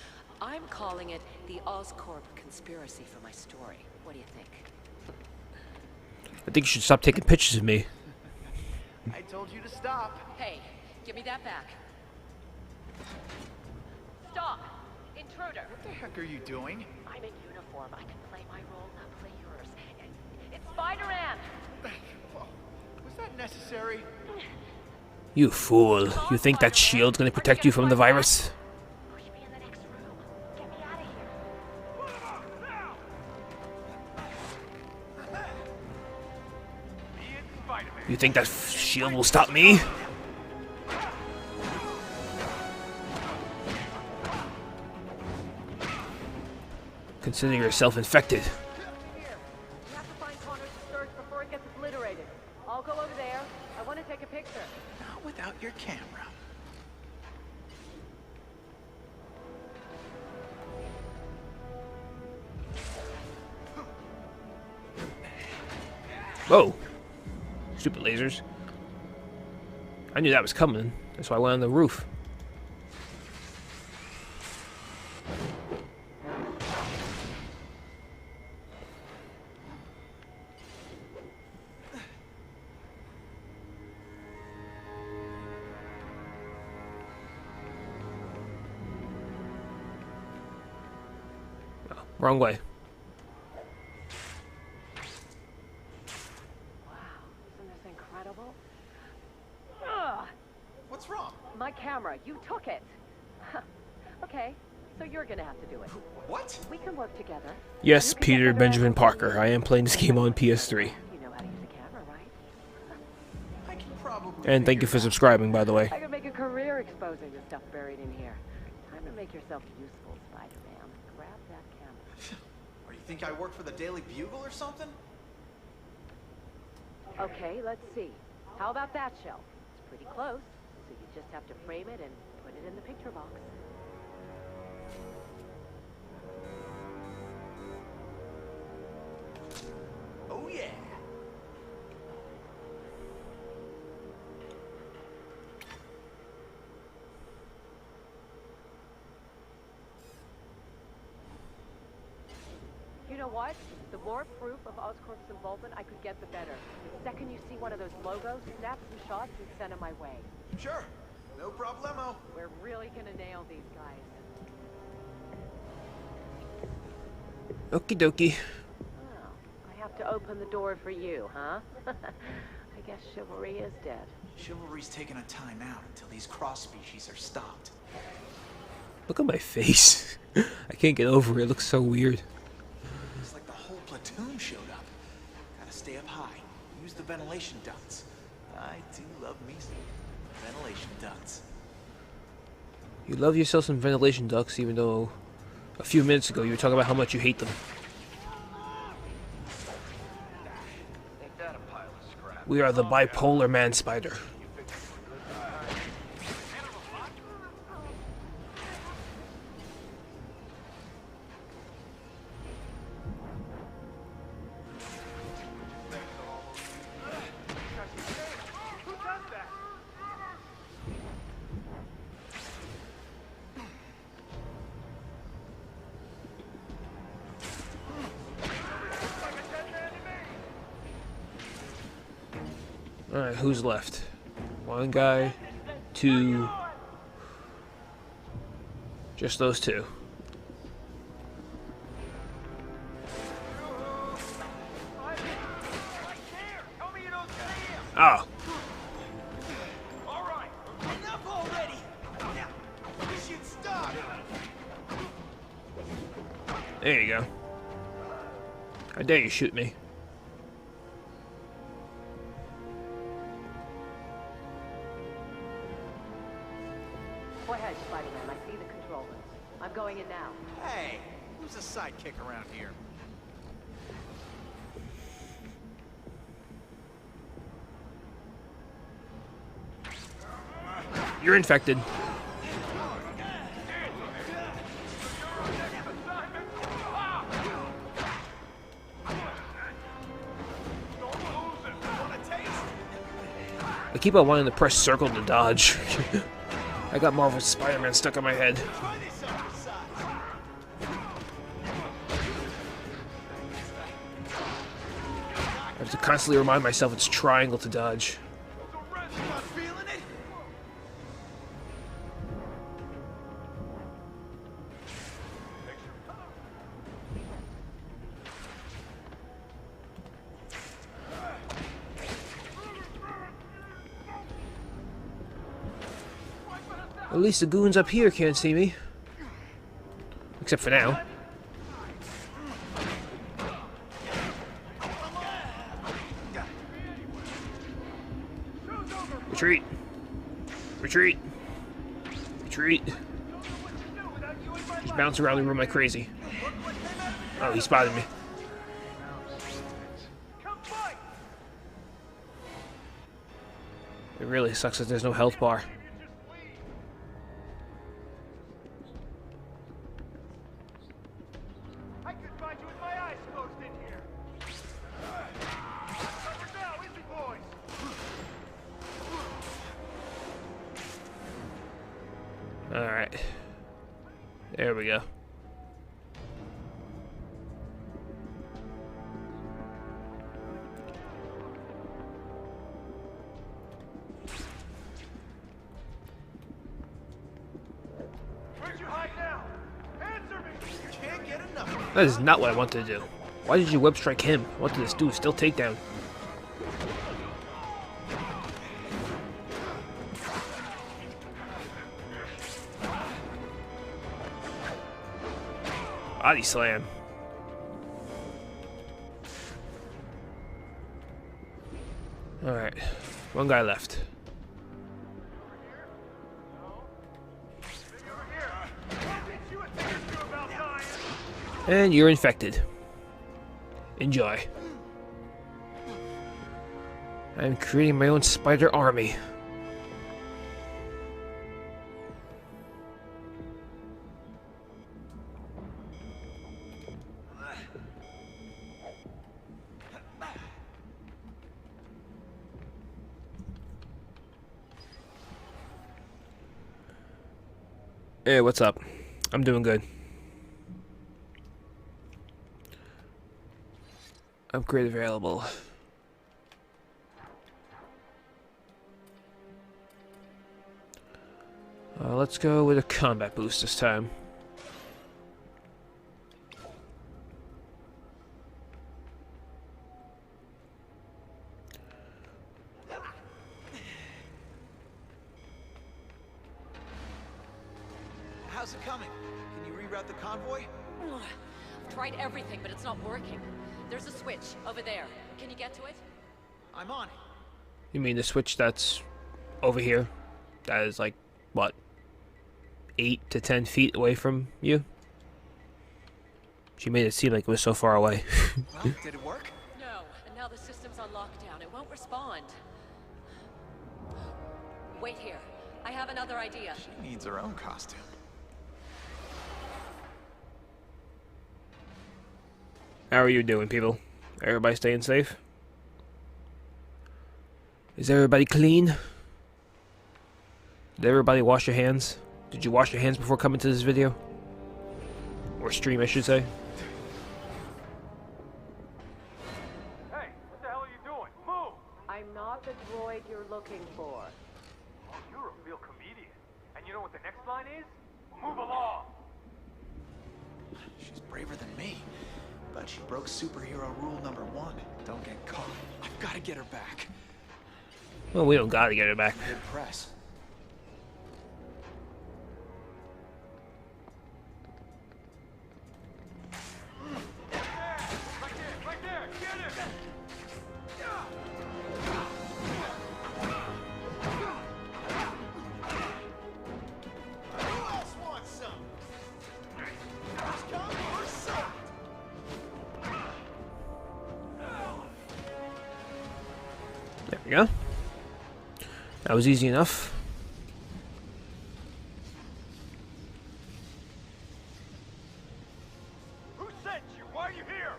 I'm calling it the Oscorp conspiracy for my story. What do you think? I think you should stop taking pictures of me. I told you to stop. Hey, give me that back. Stop! Intruder! What the heck are you doing? I'm in uniform. I can play my role, not play yours. It's Spider-Man! Was that necessary? You fool. You think that shield's gonna protect you from the virus? You think that shield will stop me? Consider yourself infected. You have to find Connor's search before it gets obliterated. I'll go over there. I want to take a picture. Not without your camera. Whoa. Stupid lasers. I knew that was coming. That's why I went on the roof. Oh, wrong way. What's wrong? My camera. You took it. Okay, so you're gonna have to do it. What? We can work together. Yes, Peter Benjamin Parker. I am playing this game on PS3. You know how to use a camera, right? I can probably. And thank you for subscribing, by the way. I could make a career exposing the stuff buried in here. Time to make yourself useful, Spider-Man. Grab that camera. Or you think I work for the Daily Bugle or something? Okay, let's see. How about that shelf? It's pretty close, so you just have to frame it and put it in the picture box. Oh yeah. You know what? The more proof of Oscorp's involvement I could get, the better. The second you see one of those logos, snap some shots and send them my way. Sure. No problemo. We're really gonna nail these guys. Okie dokie. Oh, I have to open the door for you, huh? I guess chivalry is dead. Chivalry's taking a time out until these cross species are stopped. Look at my face. I can't get over it. It looks so weird. It's like the whole platoon showed up. Gotta stay up high. Use the ventilation ducts. I do love me some ventilation ducts. You love yourself some ventilation ducts, even though a few minutes ago you were talking about how much you hate them. Ain't that a pile of scrap? We are the bipolar man spider. Alright, who's left? One guy, two. Just those two. There you go. How dare you shoot me? Go ahead, Spider-Man. I see the control room. I'm going in now. Hey, who's a sidekick around here? You're infected. I keep on wanting to press circle to dodge. I got Marvel Spider-Man stuck in my head. I have to constantly remind myself it's triangle to dodge. At least the goons up here can't see me. Except for now. Retreat. Retreat. Retreat. Just bounce around the room like crazy. Oh, he spotted me. It really sucks that there's no health bar. Alright. There we go. Where'd you hide now? Answer me! You can't get enough. That is not what I wanted to do. Why did you web strike him? What did this do? Still takedown. Body slam. Alright. One guy left. And you're infected. Enjoy. I'm creating my own spider army. Hey, what's up? I'm doing good. Upgrade available. Let's go with a combat boost this time. How's it coming? Can you reroute the convoy? I've tried everything, but it's not working. There's a switch over there. Can you get to it? I'm on it. You mean the switch that's over here? That is like, what? 8 to 10 feet away from you? She made it seem like it was so far away. Well, did it work? No, and now the system's on lockdown. It won't respond. Wait here. I have another idea. She needs her own costume. How are you doing, people? Everybody staying safe? Is everybody clean? Did everybody wash your hands? Did you wash your hands before coming to this video? Or stream, I should say. Hey, what the hell are you doing? Move! I'm not the droid you're looking for. Oh, you're a real comedian. And you know what the next line is? Move along! She's braver than me. But she broke superhero rule number 1. Don't get caught. I've got to get her back. Well, we don't gotta get her back. Good press. go. That was easy enough. Who sent you? Why are you here?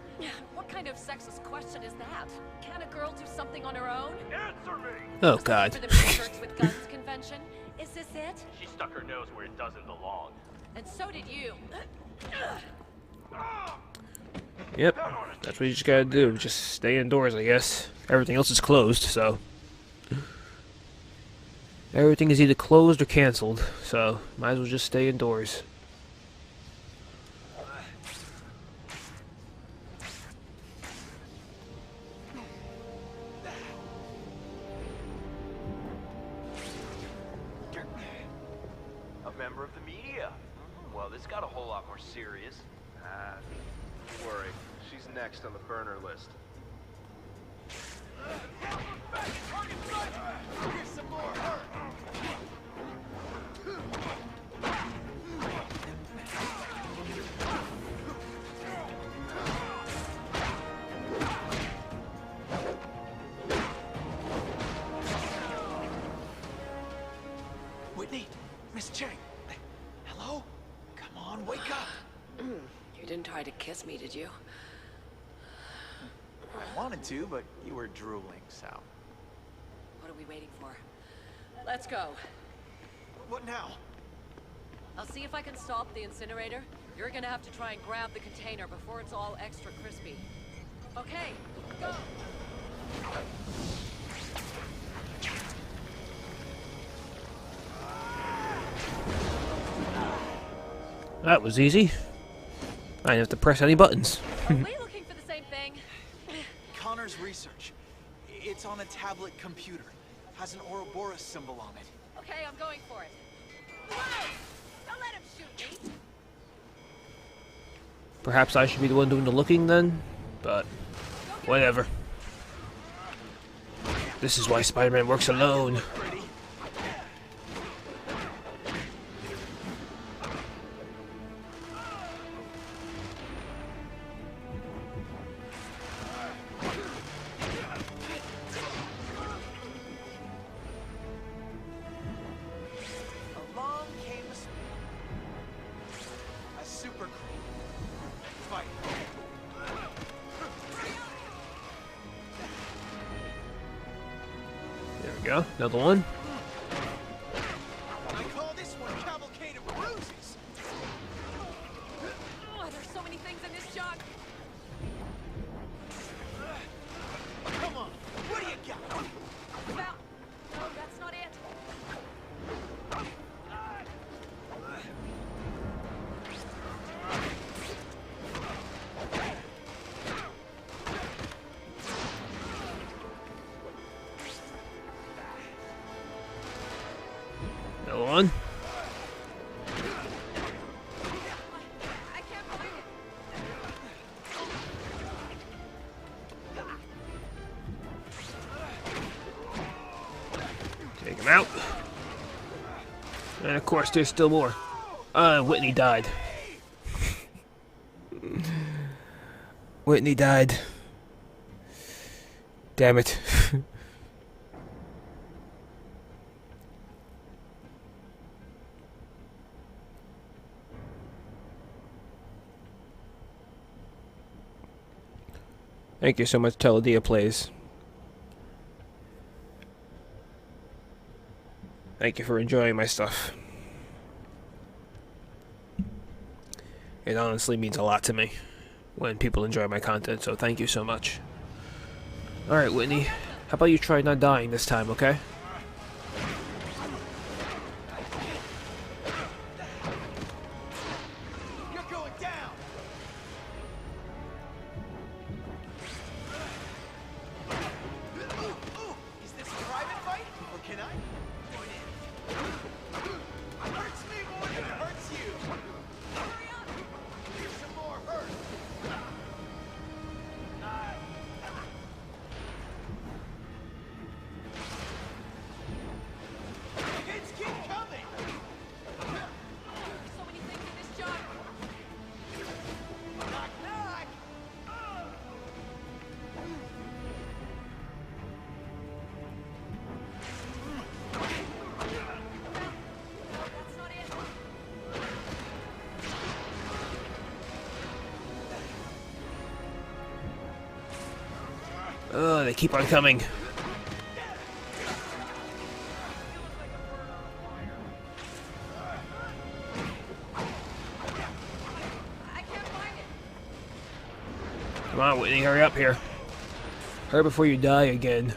What kind of sexist question is that? Can a girl do something on her own? Answer me! Oh God. For the Research with Guns convention? Is this it? She stuck her nose where it doesn't belong. And so did you. Yep. That's what you just gotta do. Just stay indoors, I guess. Everything else is closed, so. Everything is either closed or canceled, so might as well just stay indoors. A member of the media. Well, this got a whole lot more serious. Don't worry. She's next on the burner list. Here's some more hurt. Whitney? Miss Chang? Hello? Come on, wake up! You didn't try to kiss me, did you? I wanted to, but you were drooling, so... What are we waiting for? Let's go. What now? I'll see if I can stop the incinerator. You're gonna have to try and grab the container before it's all extra crispy. Okay, go! That was easy. I didn't have to press any buttons. Are we looking for the same thing? Connor's research. It's on a tablet computer. Has an Ouroboros symbol on it. Okay, I'm going for it. Whoa! Don't let him shoot me! Perhaps I should be the one doing the looking then, but whatever. This is why Spider-Man works alone. Along came a super fight. There we go. Another one. I call this one Cavalcade of Bruises. Oh, there's so many things in this jug. Come on, what do you got? Well, no, that's not it. Another one. I can't find it. Take him out. And of course, there's still more. Whitney died. Whitney died. Damn it. Thank you so much, Teledia Plays. Thank you for enjoying my stuff. It honestly means a lot to me when people enjoy my content, so thank you so much. Alright, Whitney, how about you try not dying this time, okay? You're going down. Is this a private fight, or can I join in? It hurts me more than it hurts you. Hurry up! Here's some more hurt. Kids keep coming. So many things in this jug. Oh, they keep on coming. Come on, Whitney, hurry up here. Hurry before you die again.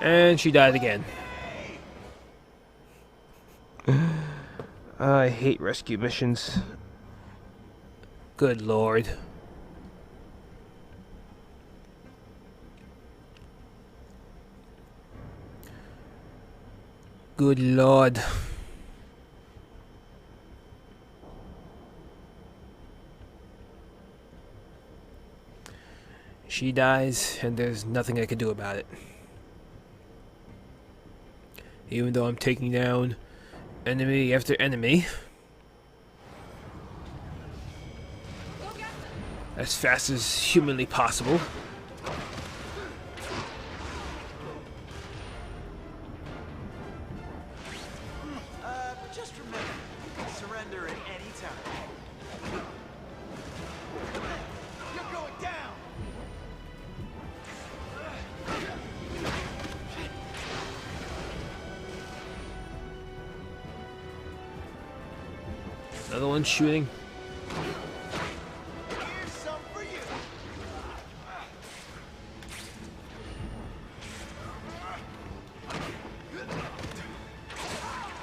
And she died again. I hate rescue missions. Good lord. Good lord. She dies, and there's nothing I can do about it. Even though I'm taking down enemy after enemy. As fast as humanly possible. Just remember, you can surrender at any time. You're going down! Another one shooting. Here's some for you.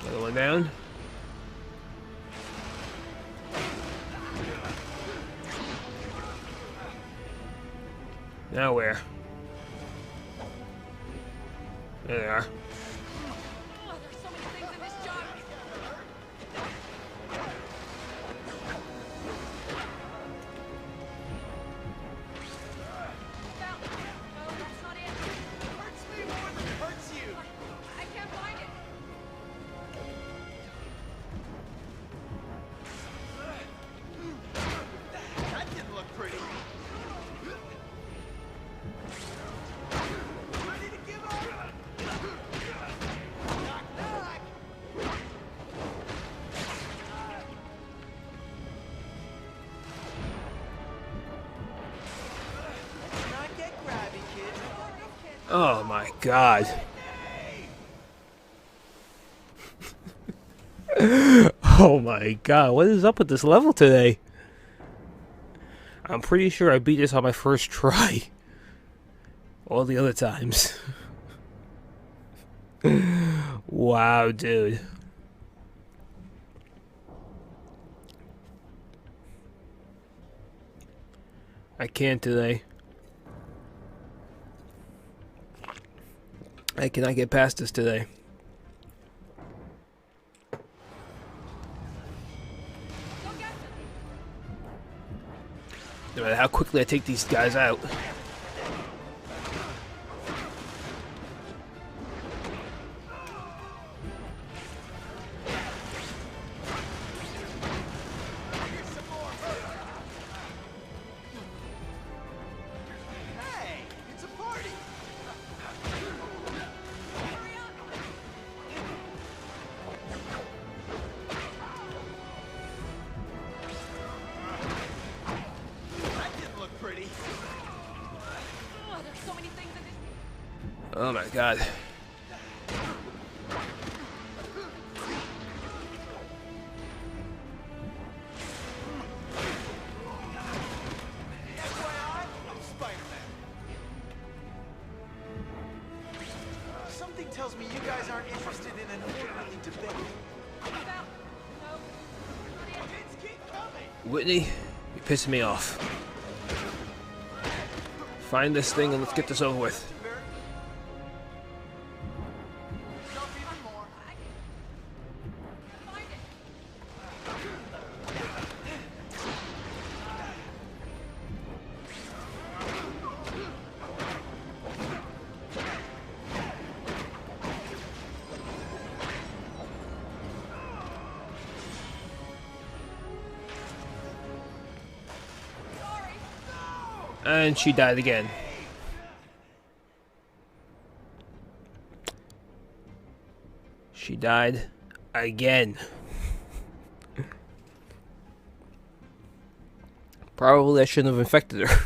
Another one down. Now where? There they are. Oh my god. Oh my god, what is up with this level today? I'm pretty sure I beat this on my first try. All the other times. Wow, dude. I can't today. I cannot get past this today. No matter how quickly I take these guys out. Oh my god. Something tells me you guys aren't interested in an orderly debate. Whitney, you're pissing me off. Find this thing and let's get this over with. And she died again. She died again. Probably I shouldn't have infected her.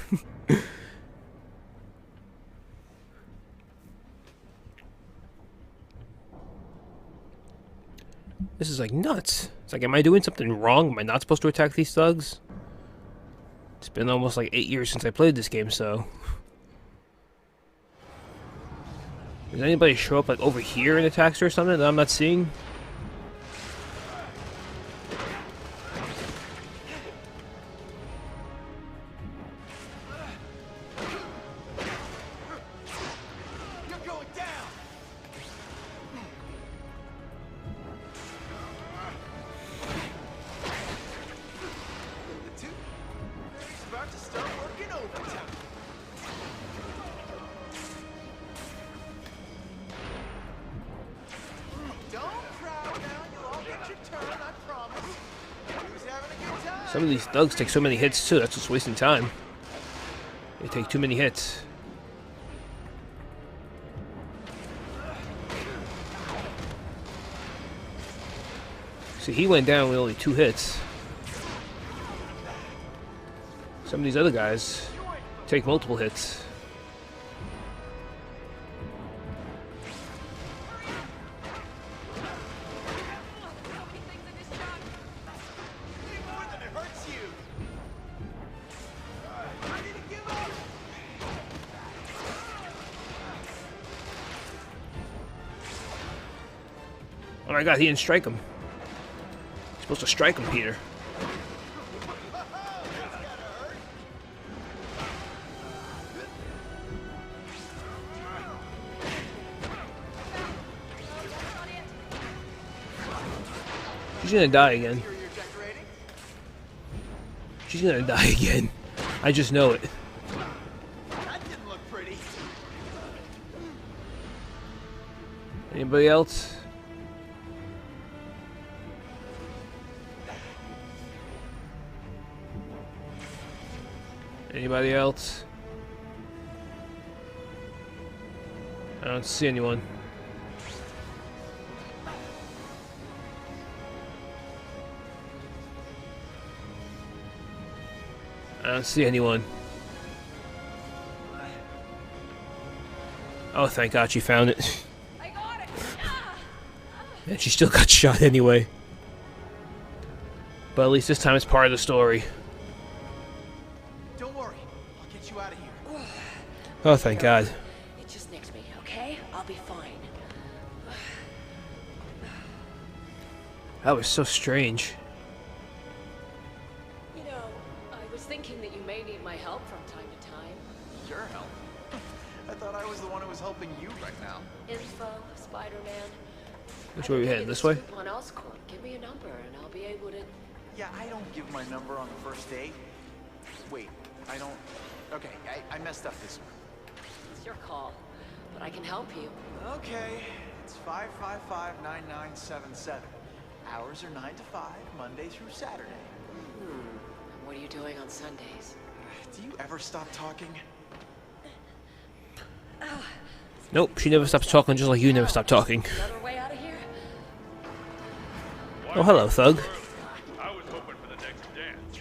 This is like nuts. It's like, am I doing something wrong? Am I not supposed to attack these thugs? It's been almost like 8 years since I played this game, so... Does anybody show up like over here and attacks her or something that I'm not seeing? Some of these thugs take so many hits too, that's just wasting time. They take too many hits. See, he went down with only 2 hits. Some of these other guys take multiple hits. Oh my god, he didn't strike him. You're supposed to strike him, Peter. She's gonna die again. She's gonna die again. I just know it. That didn't look pretty. Anybody else? Anybody else? I don't see anyone. I don't see anyone. Oh, thank God she found it. I got it. And she still got shot anyway. But at least this time it's part of the story. Don't worry, I'll get you out of here. Oh, thank God. It just nicks me, okay? I'll be fine. That was so strange. You know, I was thinking that you may need my help from time to time. Your help? I thought I was the one who was helping you right now. Info, Spider-Man. Which way are we heading? This way? On Oscorp. Give me a number and I'll be able to... Yeah, I don't give my number on the first date. Wait, I don't... Okay, I messed up this one. It's your call, but I can help you. Okay, it's 555-9977. Hours are 9 to 5, Monday through Saturday. And what are you doing on Sundays? Do you ever stop talking? Nope, she never stops talking just like you never stop talking. Another way out of here? Oh, hello, thug. I was hoping for the next dance.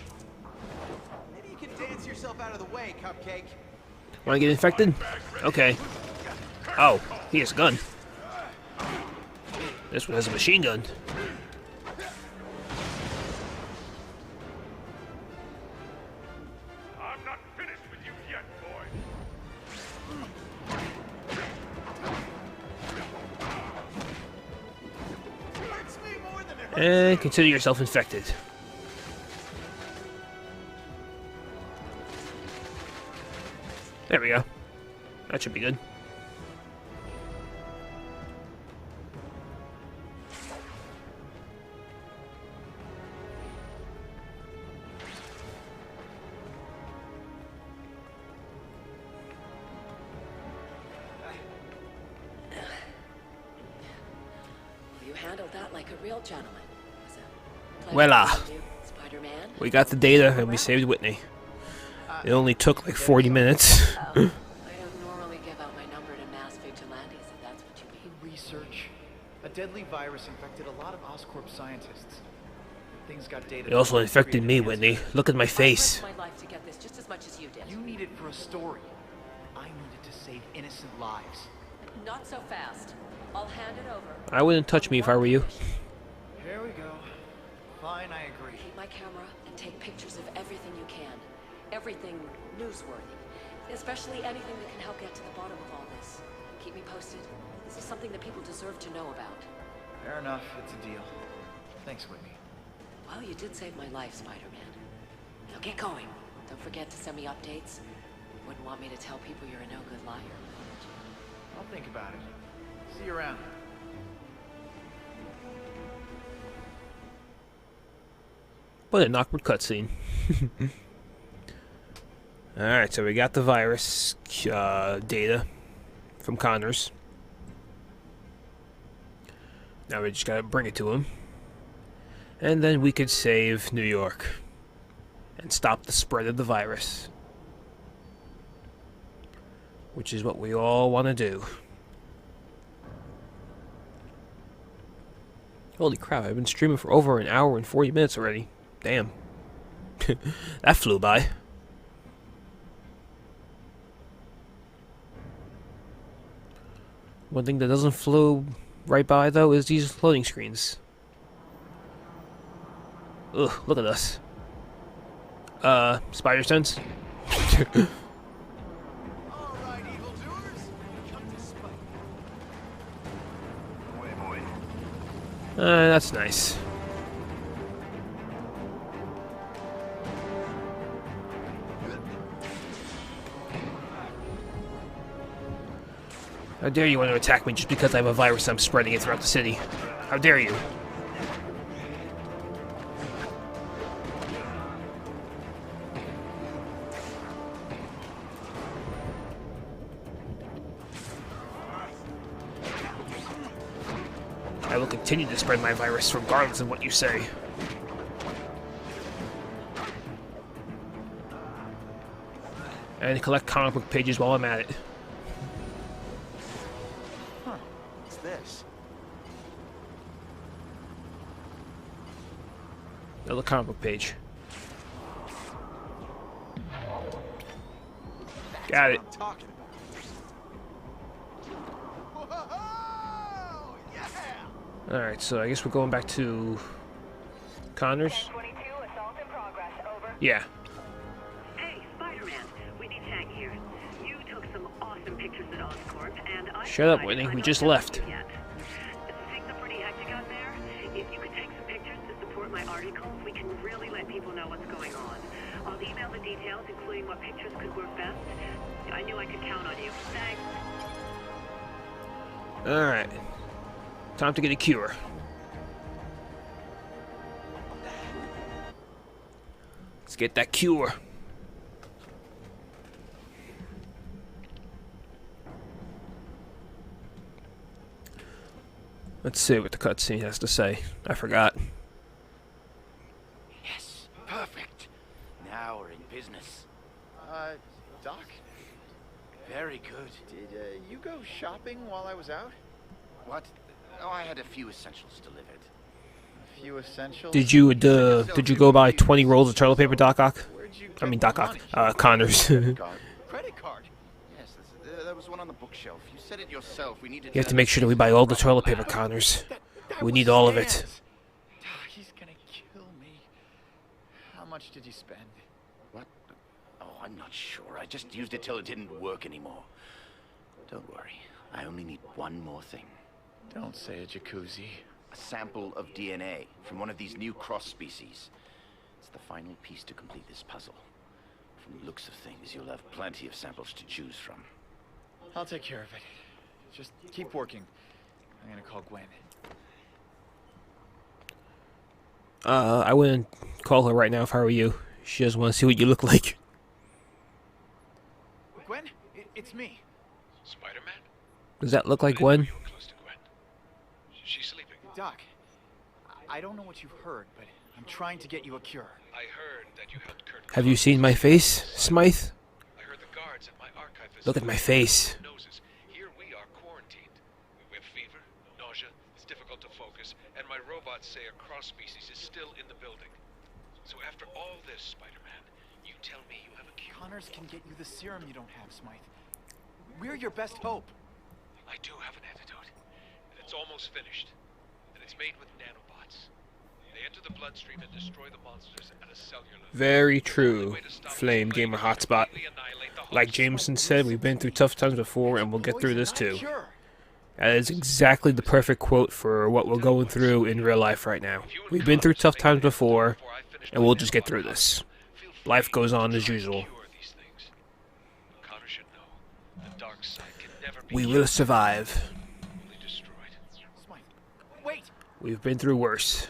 Maybe you can dance yourself out of the way, Cupcake. Wanna get infected? Okay. Oh, he has a gun. This one has a machine gun. I'm not finished with you yet, boy. And consider yourself infected. There we go. That should be good. You handled that like a real gentleman. Voila. Spider-Man. We got the data and we saved Whitney. It only took like 40 minutes. I don't normally give out my number to mass vigilantes, if that's what you mean. Research. A deadly virus infected a lot of Oscorp scientists. thing's got data. It also infected me, Whitney. Look at my face. I risked my life to get this just as much as you did. You need it for a story. I need it to save innocent lives. Not so fast. I'll hand it over. I wouldn't touch me if I were you. Here we go. Fine, I agree. Keep my camera and take pictures of everything you can. Everything newsworthy. Especially anything that can help get to the bottom of all this. Keep me posted. This is something that people deserve to know about. Fair enough, it's a deal. Thanks, Whitney. Well, you did save my life, Spider-Man. Now get going. Don't forget to send me updates. You wouldn't want me to tell people you're a no-good liar. I'll think about it. See you around. What an awkward cutscene. Alright, so we got the virus data from Connors. Now we just gotta bring it to him. And then we could save New York. And stop the spread of the virus. Which is what we all want to do. Holy crap, I've been streaming for over an hour and 40 minutes already. Damn. That flew by. One thing that doesn't flow right by, though, is these loading screens. Ugh, look at us. Spider sense? That's nice. How dare you want to attack me just because I have a virus and I'm spreading it throughout the city? How dare you? I will continue to spread my virus regardless of what you say. And collect comic book pages while I'm at it. Huh. What's this? Another comic book page. Got it. Alright, so I guess we're going back to Connors. Yeah. Hey, Spider-Man. Whitney Chang here. You took some awesome pictures at Oscorp, and I... Shut up, Whitney. We just left. Things are pretty hectic out there. If you could take some pictures to support my article, we can really let people know what's going on. I'll email the details, including what pictures could work best. I knew I could count on you. Thanks. Alright. Time to get a cure. Let's get that cure. Let's see what the cutscene has to say. I forgot. Yes, perfect. Now we're in business. Doc? Very good. Did you go shopping while I was out? What? Oh, I had a few essentials delivered. A few essentials? Did you go buy 20 rolls of toilet paper, Doc Ock? I mean, Doc Ock. Connors. Credit card? Yes, there was one on the bookshelf. You said it yourself. We needed. You have to make sure that we buy all the toilet paper, Connors. We need all of it. He's gonna kill me. How much did you spend? What? Oh, I'm not sure. I just used it till it didn't work anymore. Don't worry. I only need one more thing. Don't say a jacuzzi. A sample of DNA from one of these new cross species. It's the final piece to complete this puzzle. From the looks of things, you'll have plenty of samples to choose from. I'll take care of it. Just keep working. I'm gonna call Gwen. I wouldn't call her right now if I were you. She doesn't want to see what you look like. Gwen? It's me. Spider-Man? Does that look like Gwen? She's sleeping. Doc, I don't know what you've heard, but I'm trying to get you a cure. I heard that you helped Kurt. Have you seen my face, Smythe? I heard the guards at my archive. Look at my face. Here we are quarantined. We have fever, nausea. It's difficult difficult to focus, and my robots say a cross-species is still in the building. So after all this, Spider-Man, you tell me you have a cure. Connors can get you the serum you don't have, Smythe. We're your best hope. I do have an antidote. It's almost finished. And it's made with nanobots. They enter the bloodstream and destroy the monsters at a cellular level. Very true, Flame Gamer Hotspot. Like Jameson said, we've been through tough times before, and we'll get through this too. That is exactly the perfect quote for what we're going through in real life right now. We've been through tough times before, and we'll just get through this. Life goes on as usual. We will survive. We've been through worse.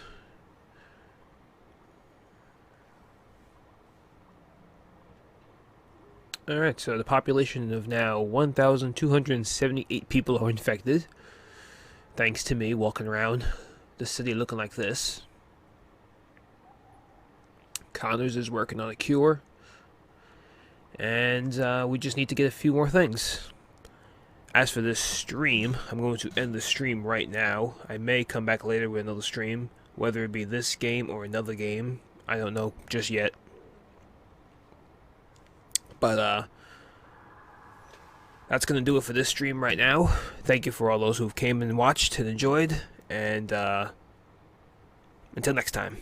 Alright, so the population of now 1,278 people are infected. Thanks to me walking around the city looking like this. Connors is working on a cure. And we just need to get a few more things. As for this stream, I'm going to end the stream right now. I may come back later with another stream, whether it be this game or another game. I don't know just yet. But, that's going to do it for this stream right now. Thank you for all those who came and watched and enjoyed. And, until next time.